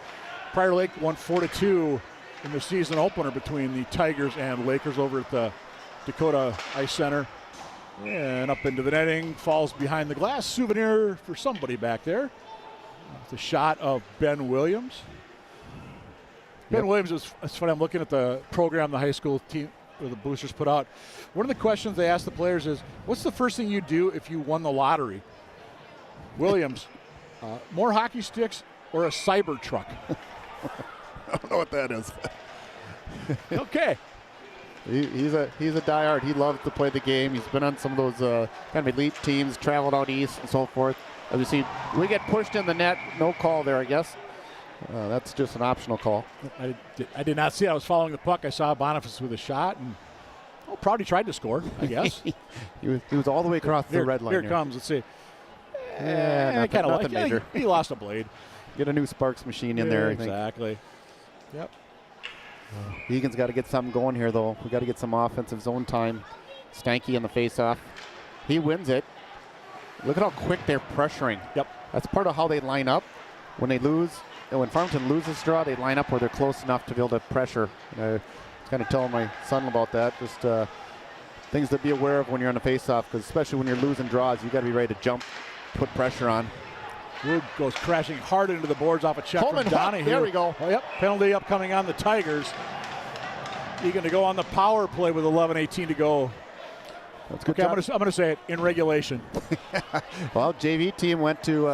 Prior Lake won 4-2 in the season opener between the Tigers and Lakers over at the Dakota Ice Center. And up into the netting, falls behind the glass. Souvenir for somebody back there. The shot of Ben Williams. Ben Williams, it's funny, I'm looking at the program the high school team or the boosters put out. One of the questions they asked the players is, what's the first thing you do if you won the lottery? Williams, more hockey sticks or a cyber truck? I don't know what that is. Okay. He's a diehard. He loves to play the game. He's been on some of those kind of elite teams, traveled out east and so forth. As you see, we get pushed in the net. No call there, I guess. That's just an optional call. I did not see it. I was following the puck. I saw Boniface with a shot, and Prouty tried to score, I guess. he was all the way across the red line. Here it comes. Let's see. Nothing major. He lost a blade. Get a new Sparks machine in there, I think. Exactly. Yep. Eagan's got to get something going here, though. We got to get some offensive zone time. Stanky in the face-off. He wins it. Look at how quick they're pressuring. Yep. That's part of how they line up. When they lose, and when Farmington loses draw, they line up where they're close enough to be able to pressure. I was kind of telling my son about that. Just things to be aware of when you're on the face-off, because especially when you're losing draws, you got to be ready to jump, put pressure on. Wood goes crashing hard into the boards off a check Coleman, from Donahue. there we go. Oh, yep, penalty upcoming on the Tigers. Eagan to go on the power play with 11:18 to go. That's good. Okay, I'm going to say it in regulation. Well, JV team went to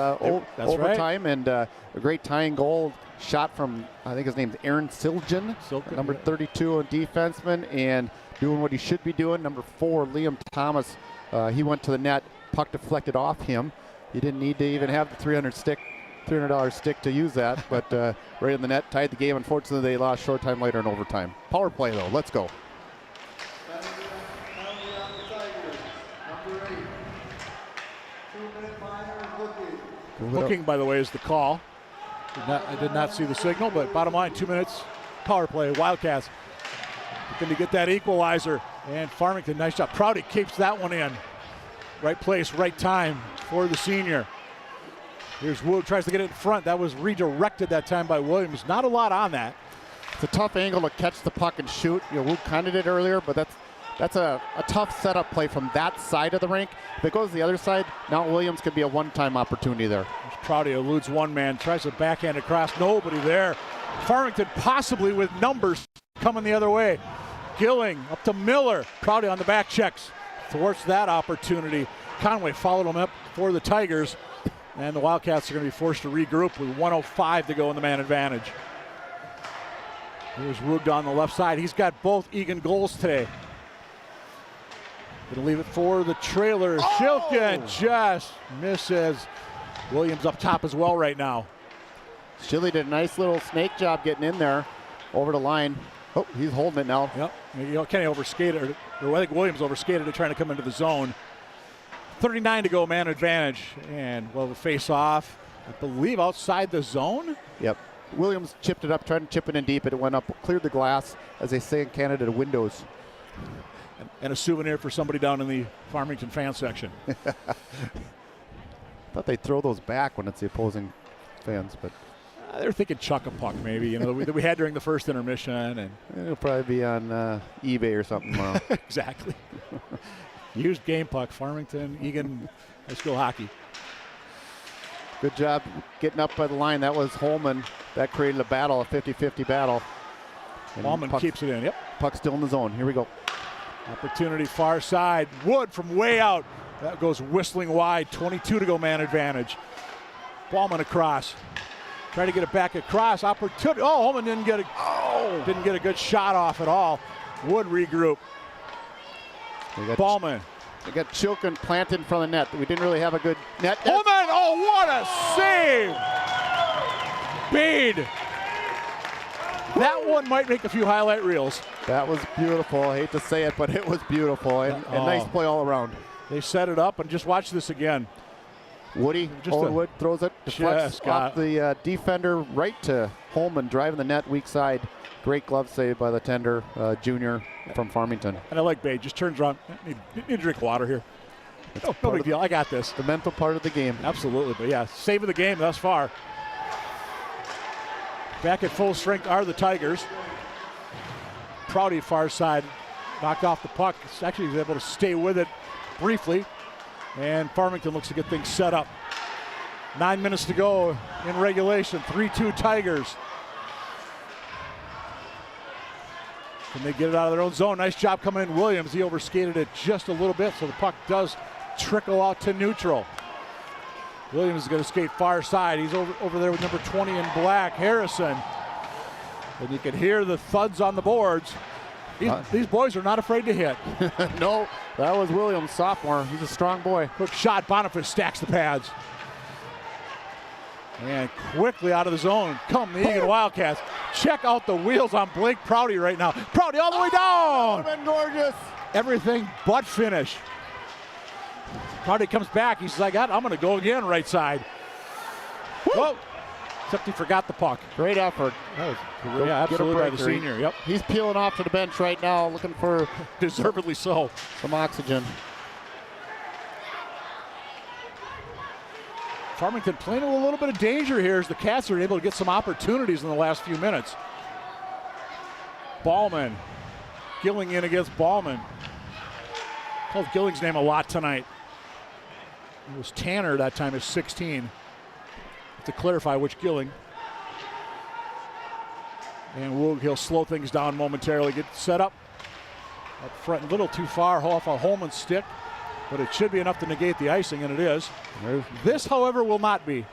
overtime, right. And a great tying goal shot from, I think his name's Aaron Siljan, number 32 on defenseman, and doing what he should be doing. Number 4, Liam Thomas, he went to the net, puck deflected off him. He didn't need to even have the $300 stick to use that, but right in the net, tied the game. Unfortunately, they lost short time later in overtime. Power play, though. Let's go. Looking, by the way, is the call. I did not see the signal, but bottom line, 2 minutes power play. Wildcats looking to get that equalizer. And Farmington, nice job. Prouty keeps that one in. Right place, right time for the senior. Here's Wood, tries to get it in front. That was redirected that time by Williams. Not a lot on that. It's a tough angle to catch the puck and shoot. Wood kind of did earlier, but that's a tough setup play from that side of the rink. If it goes to the other side, now Williams could be a one-time opportunity there. Prouty eludes one man, tries to backhand across, nobody there. Farmington possibly with numbers coming the other way. Gilling up to Miller. Prouty on the back checks, thwarts that opportunity. Conway followed him up for the Tigers, and the Wildcats are going to be forced to regroup with 1:05 to go in the man advantage. Here's Wood on the left side. He's got both Eagan goals today. Gonna leave it for the trailer. Oh! Shilkin just misses. Williams up top as well right now. Shilly did a nice little snake job getting in there over the line. Oh, he's holding it now. Yep. Kenny overskated, or I think Williams overskated it trying to come into the zone. 39 to go, man advantage. And well, the face off, I believe outside the zone. Yep. Williams chipped it up, tried to chip it in deep, and it went up, cleared the glass, as they say in Canada, the windows. And a souvenir for somebody down in the Farmington fan section. Thought they'd throw those back when it's the opposing fans, but they're thinking chuck a puck maybe, that we had during the first intermission, and it'll probably be on eBay or something tomorrow. Exactly. Used game puck, Farmington, Eagan High School hockey. Good job getting up by the line. That was Holman. That created a battle, a 50-50 battle. Ballman keeps it in. Yep. Puck still in the zone. Here we go. Opportunity far side. Wood from way out. That goes whistling wide. 22 to go, man advantage. Ballman across. Try to get it back across. Opportunity. Oh, Holman didn't get a good shot off at all. Wood regroup. Ballman. We got Chilkin planted in front of the net. We didn't really have a good net. Holman, oh, what a save! Bede. That one might make a few highlight reels. That was beautiful. I hate to say it, but it was beautiful. And nice play all around. They set it up, and just watch this again. Wood throws it, deflects off the defender right to Holman, driving the net weak side. Great glove save by the tender junior from Farmington. And I like Bade, just turns around. Need to drink water here. No big deal, I got this. The mental part of the game. Absolutely, but yeah, save of the game thus far. Back at full strength are the Tigers. Prouty far side, knocked off the puck. Actually, he's able to stay with it briefly. And Farmington looks to get things set up. 9 minutes to go in regulation. 3-2 Tigers. Can they get it out of their own zone? Nice job coming in. Williams, he overskated it just a little bit, so the puck does trickle out to neutral. Williams is going to skate far side. He's over there with number 20 in black, Harrison. And you can hear the thuds on the boards. These boys are not afraid to hit. No, that was Williams, sophomore. He's a strong boy. Quick shot. Boniface stacks the pads. And quickly out of the zone come the Eagan Wildcats. Check out the wheels on Blake Prouty right now. Prouty all the way down. Been gorgeous. Everything but finish. Prouty comes back. He says, I'm going to go again right side. Whoa. Except he forgot the puck. Great effort. Absolutely by the senior. Yep. He's peeling off to the bench right now, looking for deservedly so some oxygen. Farmington playing a little bit of danger here as the Cats are able to get some opportunities in the last few minutes. Ballman. Gilling in against Ballman. Called Gilling's name a lot tonight. It was Tanner that time, is 16. To clarify which Gilling. And Woog, he'll slow things down momentarily, get set up front, a little too far off a Holman stick, but it should be enough to negate the icing, and it is. This, however, will not be.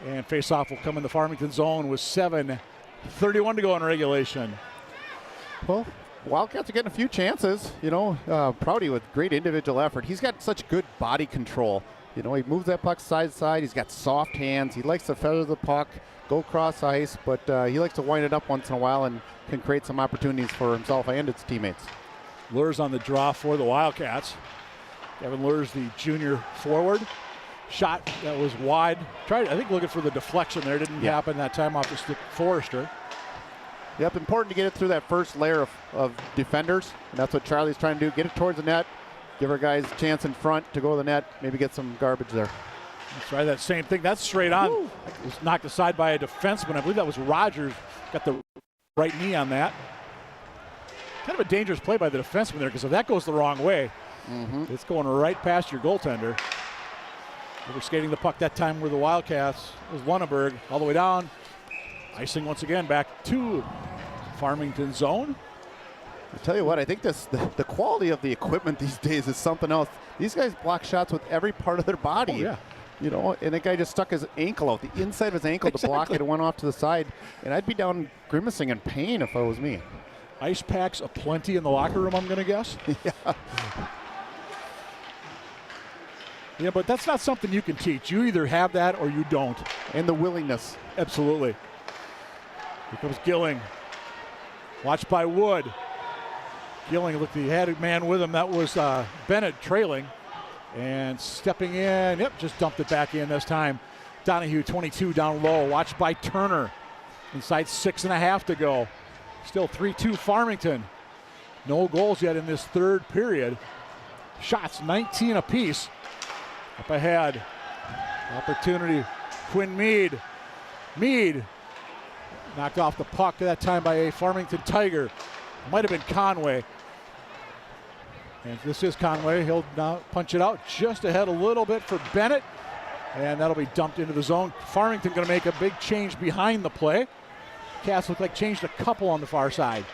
And face-off will come in the Farmington zone with 7:31 to go in regulation. Well, Wildcats are getting a few chances. You know, Prouty with great individual effort. He's got such good body control. You know, he moves that puck side to side. He's got soft hands. He likes to feather the puck, go cross ice, but he likes to wind it up once in a while and can create some opportunities for himself and his teammates. Lures on the draw for the Wildcats. Kevin Lures, the junior forward. Shot that was wide. Tried, I think, looking for the deflection there. Didn't happen that time off the stick. Forrester. Yep, important to get it through that first layer of defenders. And that's what Charlie's trying to do. Get it towards the net. Give our guys a chance in front to go to the net. Maybe get some garbage there. Let's try that same thing. That's straight on. Woo. It was knocked aside by a defenseman. I believe that was Rogers. Got the right knee on that. Kind of a dangerous play by the defenseman there, because if that goes the wrong way, it's going right past your goaltender. Overskating the puck that time were the Wildcats. It was Lunenburg all the way down. Icing once again back to Farmington zone. I tell you what, I think the quality of the equipment these days is something else. These guys block shots with every part of their body. Oh, yeah. You know, and that guy just stuck his ankle out, the inside of his ankle to block it and went off to the side. And I'd be down grimacing in pain if I was me. Ice packs aplenty in the locker room, I'm going to guess. Yeah. Yeah, but that's not something you can teach. You either have that or you don't. And the willingness. Absolutely. Here comes Gilling. Watched by Wood. Gilling looked, he had a man with him. That was Bennett trailing. And stepping in, just dumped it back in this time. Donahue, 22, down low. Watched by Turner. Inside 6.5 to go. Still 3-2 Farmington. No goals yet in this third period. Shots 19 apiece. Up ahead. Opportunity. Quinn Mead. Mead knocked off the puck that time by a Farmington Tiger. Might have been Conway. And this is Conway. He'll now punch it out just ahead a little bit for Bennett. And that'll be dumped into the zone. Farmington going to make a big change behind the play. Cats look like changed a couple on the far side.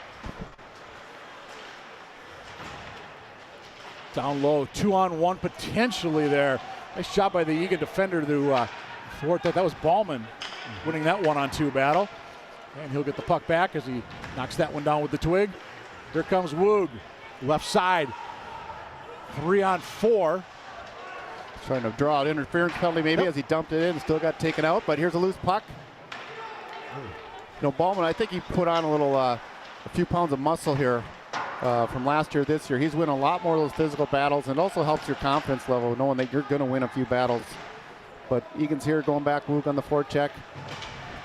Down low, 2-on-1 potentially there. Nice job by the Eagan defender to thwart that. That was Ballman winning that 1-on-2 battle. And he'll get the puck back as he knocks that one down with the twig. Here comes Woog, left side. 3-on-4. Trying to draw an interference penalty maybe as he dumped it in. Still got taken out, but here's a loose puck. You know, Ballman, I think he put on a few pounds of muscle here from last year, this year. He's winning a lot more of those physical battles, and it also helps your confidence level knowing that you're going to win a few battles. But Egan's here going back, Woog on the forecheck.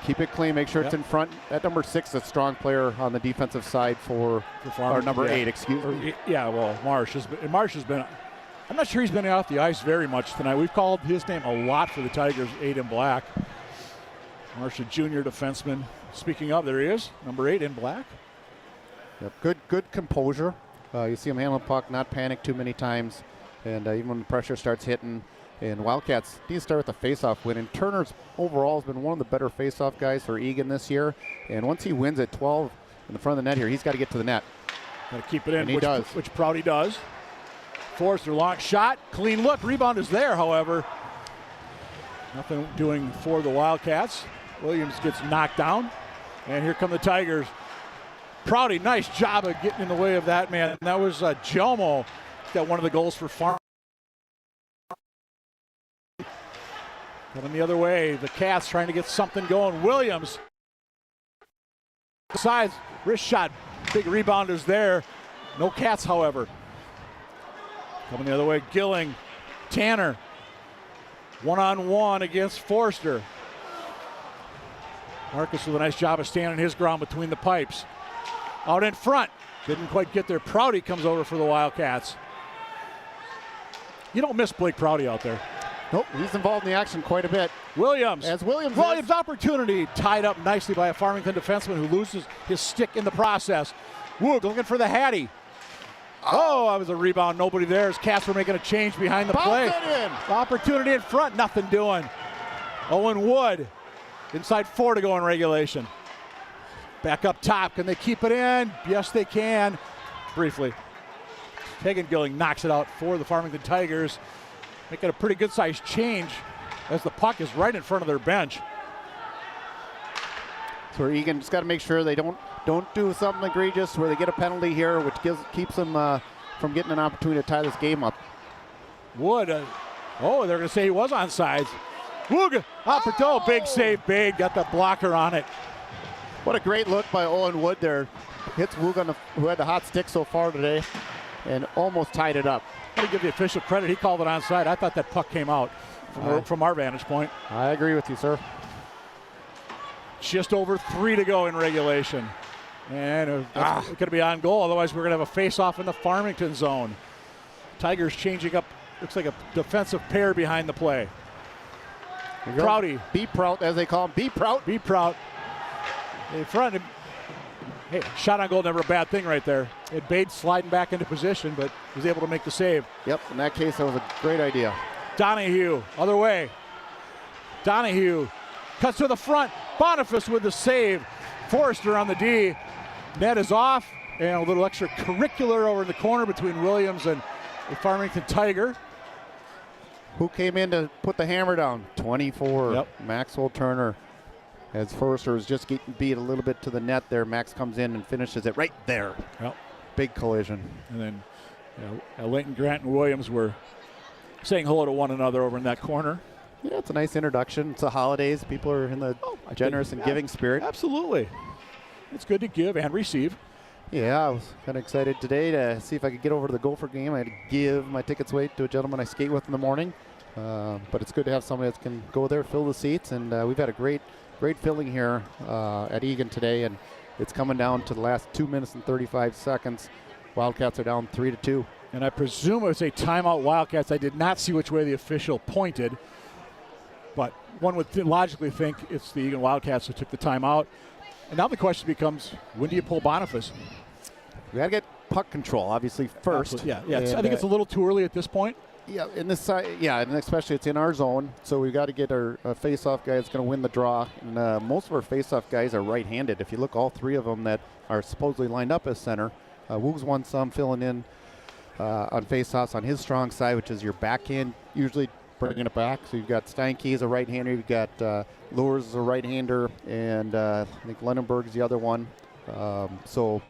Keep it clean, make sure it's in front. That number 6 is a strong player on the defensive side for or number 8, excuse me. Yeah, well, Marsh has been, I'm not sure he's been off the ice very much tonight. We've called his name a lot for the Tigers, 8 in black. Marsh, a junior defenseman. Speaking of, there he is, number 8 in black. Yep, good composure. You see him handle the puck, not panic too many times. And even when the pressure starts hitting. And Wildcats need to start with a face-off win. And Turner's overall has been one of the better face-off guys for Eagan this year. And once he wins at 12 in the front of the net here, he's got to get to the net. Got to keep it in, and he does. Which Prouty does. Forrester, long shot, clean look. Rebound is there, however. Nothing doing for the Wildcats. Williams gets knocked down. And here come the Tigers. Prouty, nice job of getting in the way of that man. And that was Jomo. Got one of the goals for Farm. Coming the other way, the Cats trying to get something going. Williams, sides, wrist shot, big rebounders there. No Cats, however. Coming the other way, Gilling, Tanner, 1-on-1 against Forster. Marcus with a nice job of standing his ground between the pipes. Out in front, didn't quite get there. Prouty comes over for the Wildcats. You don't miss Blake Prouty out there. Nope, he's involved in the action quite a bit. Williams. As Williams opportunity tied up nicely by a Farmington defenseman who loses his stick in the process. Woog looking for the Hattie. Oh, that was a rebound. Nobody there as Cats were making a change behind the play. In. Opportunity in front, nothing doing. Owen Wood, inside 4 to go in regulation. Back up top, can they keep it in? Yes, they can. Briefly. Hagen Gilling knocks it out for the Farmington Tigers. Making a pretty good sized change as the puck is right in front of their bench. So Eagan just got to make sure they don't do something egregious where they get a penalty here, which keeps them from getting an opportunity to tie this game up. Wood, they're going to say he was onside. Woog, big save, big, got the blocker on it. What a great look by Owen Wood there. Hits Woog who had the hot stick so far today and almost tied it up. I'm going to give the official credit. He called it onside. I thought that puck came out from our vantage point. I agree with you, sir. Just over 3 to go in regulation. And it's going to be on goal. Otherwise, we're going to have a face-off in the Farmington zone. Tigers changing up. Looks like a defensive pair behind the play. Prouty. B Prout, as they call him. B Prout. B Prout. In front of him. Hey, shot on goal, never a bad thing right there. It Bade sliding back into position, but was able to make the save. Yep, in that case, that was a great idea. Donahue, other way. Donahue cuts to the front. Boniface with the save. Forrester on the D. Net is off, and a little extracurricular over in the corner between Williams and the Farmington Tiger. Who came in to put the hammer down? 24, yep. Maxwell Turner. As Forrester was just getting beat a little bit to the net there, Max comes in and finishes it right there. Yep. Big collision. And then Leighton Grant and Williams were saying hello to one another over in that corner. Yeah, it's a nice introduction. It's the holidays. People are in the generous and giving spirit. Absolutely. It's good to give and receive. Yeah, I was kind of excited today to see if I could get over to the Gopher game. I had to give my tickets away to a gentleman I skate with in the morning. But it's good to have somebody that can go there, fill the seats. And we've had a great filling here at Eagan today. And it's coming down to the last 2 minutes and 35 seconds. Wildcats are down 3-2. And I presume it was a timeout Wildcats. I did not see which way the official pointed. But one would logically think it's the Eagan Wildcats who took the timeout. And now the question becomes, when do you pull Boniface? We got to get puck control, obviously, first. Absolutely. Yeah. I think it's a little too early at this point. Yeah, in this side, and especially it's in our zone, so we've got to get our face-off guy that's going to win the draw. And most of our face-off guys are right-handed. If you look, all 3 of them that are supposedly lined up as center. Woog's won some, filling in on face-offs on his strong side, which is your backhand, usually bringing it back. So you've got Steinke as a right-hander, you've got Lures as a right-hander, and I think Lunenburg is the other one. So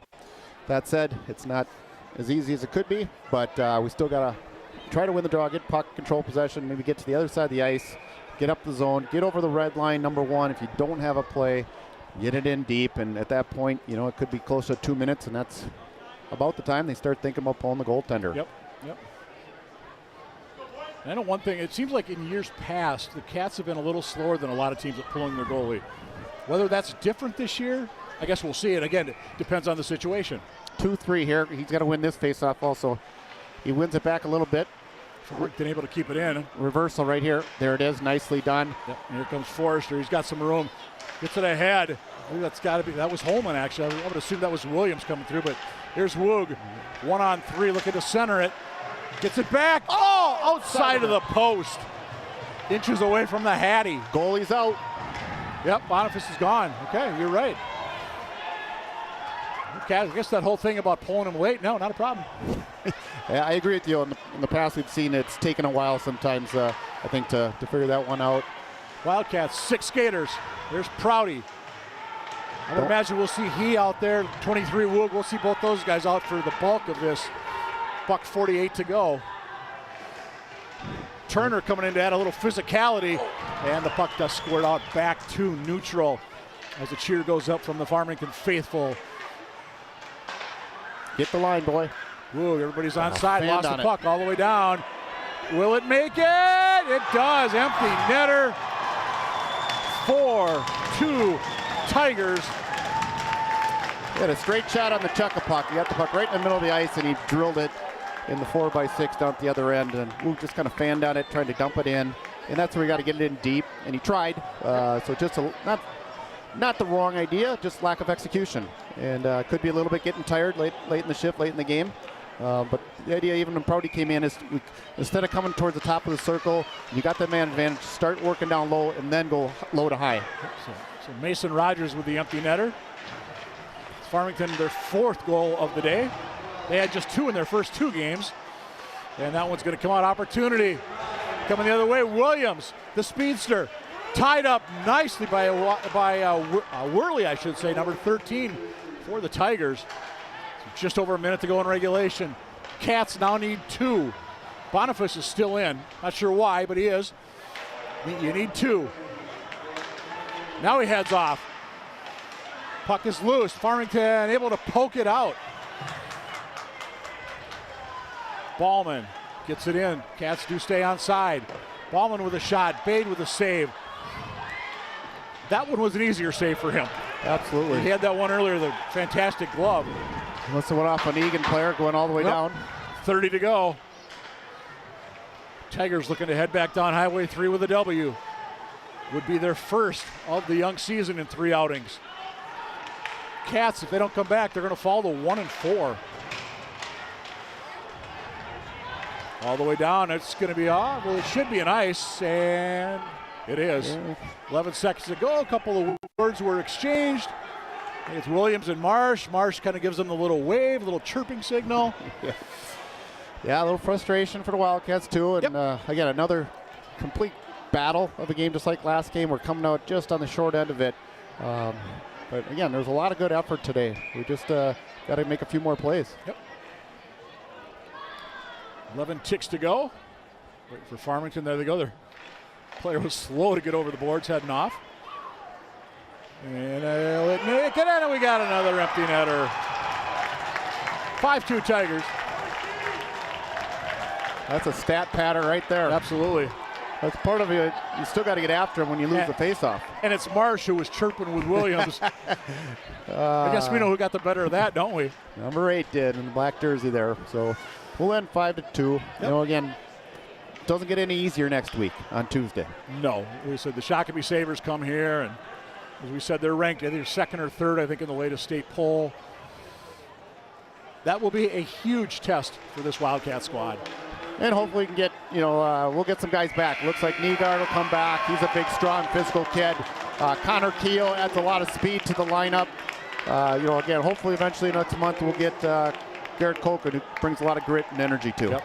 that said, it's not as easy as it could be, but we still got to try to win the draw, get puck control possession, maybe get to the other side of the ice, get up the zone, get over the red line, number 1. If you don't have a play, get it in deep, and at that point, it could be close to 2 minutes, and that's about the time they start thinking about pulling the goaltender. Yep. I know one thing, it seems like in years past, the Cats have been a little slower than a lot of teams at pulling their goalie. Whether that's different this year, I guess we'll see. And again, it depends on the situation. 2-3 here. He's got to win this faceoff also. He wins it back a little bit. Been able to keep it in. Reversal right here. There it is. Nicely done. Yep. And here comes Forrester. He's got some room. Gets it ahead. I think that's got to be. That was Holman, actually. I would assume that was Williams coming through, but here's Woog. 1-on-3, looking to center it. Gets it back. Oh, outside of the post. Inches away from the Hattie. Goalie's out. Yep, Boniface is gone. Okay, you're right. Okay, I guess that whole thing about pulling him late, no, not a problem. Yeah, I agree with you. In the past, we've seen it's taken a while sometimes, I think, to figure that one out. Wildcats, 6 skaters. There's Prouty. I would imagine we'll see he out there, 23 Woog. We'll see both those guys out for the bulk of this. $1:48 to go. Turner coming in to add a little physicality, and the puck does squirt out back to neutral as the cheer goes up from the Farmington faithful. Get the line, boy. Woo, everybody's on side, lost the puck all the way down. Will it make it? It does, empty netter. 4-2 Tigers. He had a straight shot on the chuck-a puck. He got the puck right in the middle of the ice, and he drilled it in the 4x6 down at the other end, and Woog just kind of fanned on it, trying to dump it in, and that's where we got to get it in deep, and he tried. So just not the wrong idea, just lack of execution, and could be a little bit getting tired late in the shift, late in the game. But the idea, even when Prouty came in, is instead of coming towards the top of the circle, you got that man advantage, start working down low, and then go low to high. So Mason Rogers with the empty netter. Farmington, their 4th goal of the day. They had just 2 in their first 2 games. And that one's going to come out. Opportunity coming the other way. Williams, the speedster, tied up nicely by Worley, I should say, number 13 for the Tigers. Just over a minute to go in regulation. Cats now need 2. Boniface is still in. Not sure why, but he is. You need 2. Now he heads off. Puck is loose. Farmington able to poke it out. Ballman gets it in. Cats do stay on side. Ballman with a shot. Bade with a save. That one was an easier save for him. Absolutely. He had that one earlier, the fantastic glove. Must have went off an Eagan player going all the way down. 30 to go. Tigers looking to head back down Highway 3 with a W. Would be their first of the young season in 3 outings. Cats, if they don't come back, they're going to fall to 1-4. All the way down, it's going to be off. Well, it should be an ice, and it is. Yeah. 11 seconds to go. A couple of words were exchanged. It's Williams and Marsh. Marsh kind of gives them a little wave, a little chirping signal. Yeah, a little frustration for the Wildcats, too. And again, another complete battle of a game just like last game. We're coming out just on the short end of it. But again, there's a lot of good effort today. We just got to make a few more plays. 11 ticks to go. Wait for Farmington. There they go. Their player was slow to get over the boards, heading off. And Elliott make it in, and we got another empty netter. 5-2 Tigers. That's a stat pattern right there. Absolutely. That's part of it. You still got to get after him when you lose the faceoff. And it's Marsh who was chirping with Williams. I guess we know who got the better of that, don't we? Number 8 did in the black jersey there. So we'll end 5-2. You know, again, doesn't get any easier next week on Tuesday. No. We said the Shakopee Sabres come here, and as we said, they're ranked either 2nd or 3rd, I think, in the latest state poll. That will be a huge test for this Wildcat squad. And hopefully we can get, we'll get some guys back. Looks like Nygaard will come back. He's a big, strong, physical kid. Connor Keel adds a lot of speed to the lineup. Again, hopefully eventually next month we'll get Garrett Colkin, who brings a lot of grit and energy too.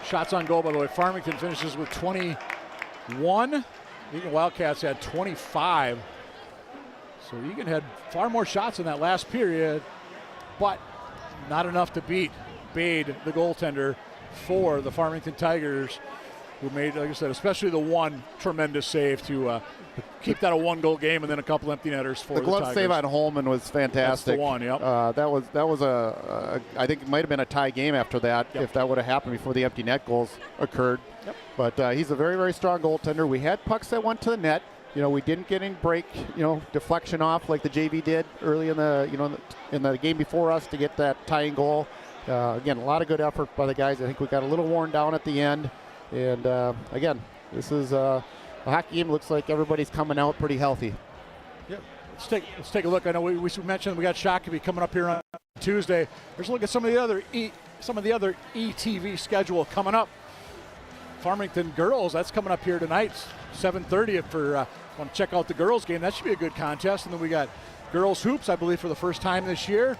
Shots on goal, by the way. Farmington finishes with 21. Eagan Wildcats had 25. So Eagan had far more shots in that last period, but not enough to beat Bade, the goaltender for the Farmington Tigers, who made, like I said, especially the one tremendous save to keep that a 1-goal game, and then a couple empty netters for the Tigers. The glove save on Holman was fantastic. That's the one, yep. That was I think it might have been a tie game after that, if that would have happened before the empty net goals occurred. But he's a very, very strong goaltender. We had pucks that went to the net. We didn't get any break, deflection off like the JV did early in the game before us to get that tying goal. Again, a lot of good effort by the guys. I think we got a little worn down at the end. And again, this is a hockey game. Looks like everybody's coming out pretty healthy. Let's take a look. I know we mentioned we got Shakopee coming up here on Tuesday. Let's look at some of the other ETV schedule coming up. Farmington girls, that's coming up here tonight, 7:30. If you want to check out the girls game, that should be a good contest. And then we got girls hoops, I believe, for the first time this year.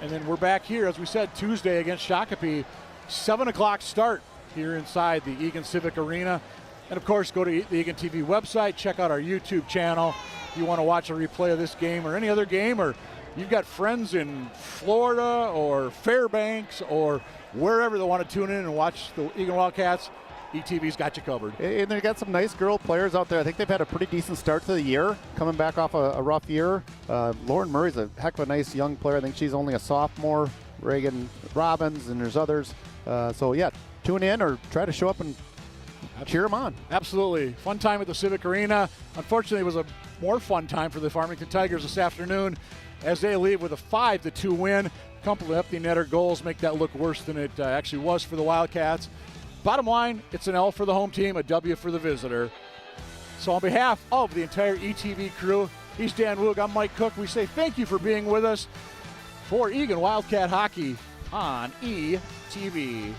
And then we're back here, as we said, Tuesday against Shakopee. 7 o'clock start here inside the Eagan Civic Arena. And, of course, go to the Eagan TV website. Check out our YouTube channel. If you want to watch a replay of this game or any other game, or you've got friends in Florida or Fairbanks or wherever they want to tune in and watch the Eagan Wildcats, ETV's got you covered. And they've got some nice girl players out there. I think they've had a pretty decent start to the year, coming back off a rough year. Lauren Murray's a heck of a nice young player. I think she's only a sophomore. Reagan Robbins, and there's others. Tune in or try to show up and cheer them on. Absolutely. Fun time at the Civic Arena. Unfortunately, it was a more fun time for the Farmington Tigers this afternoon as they leave with a 5-2 win. A couple of empty netter goals make that look worse than it actually was for the Wildcats. Bottom line, it's an L for the home team, a W for the visitor. So on behalf of the entire ETV crew, he's Dan Woog, I'm Mike Cook. We say thank you for being with us for Eagan Wildcat Hockey on ETV.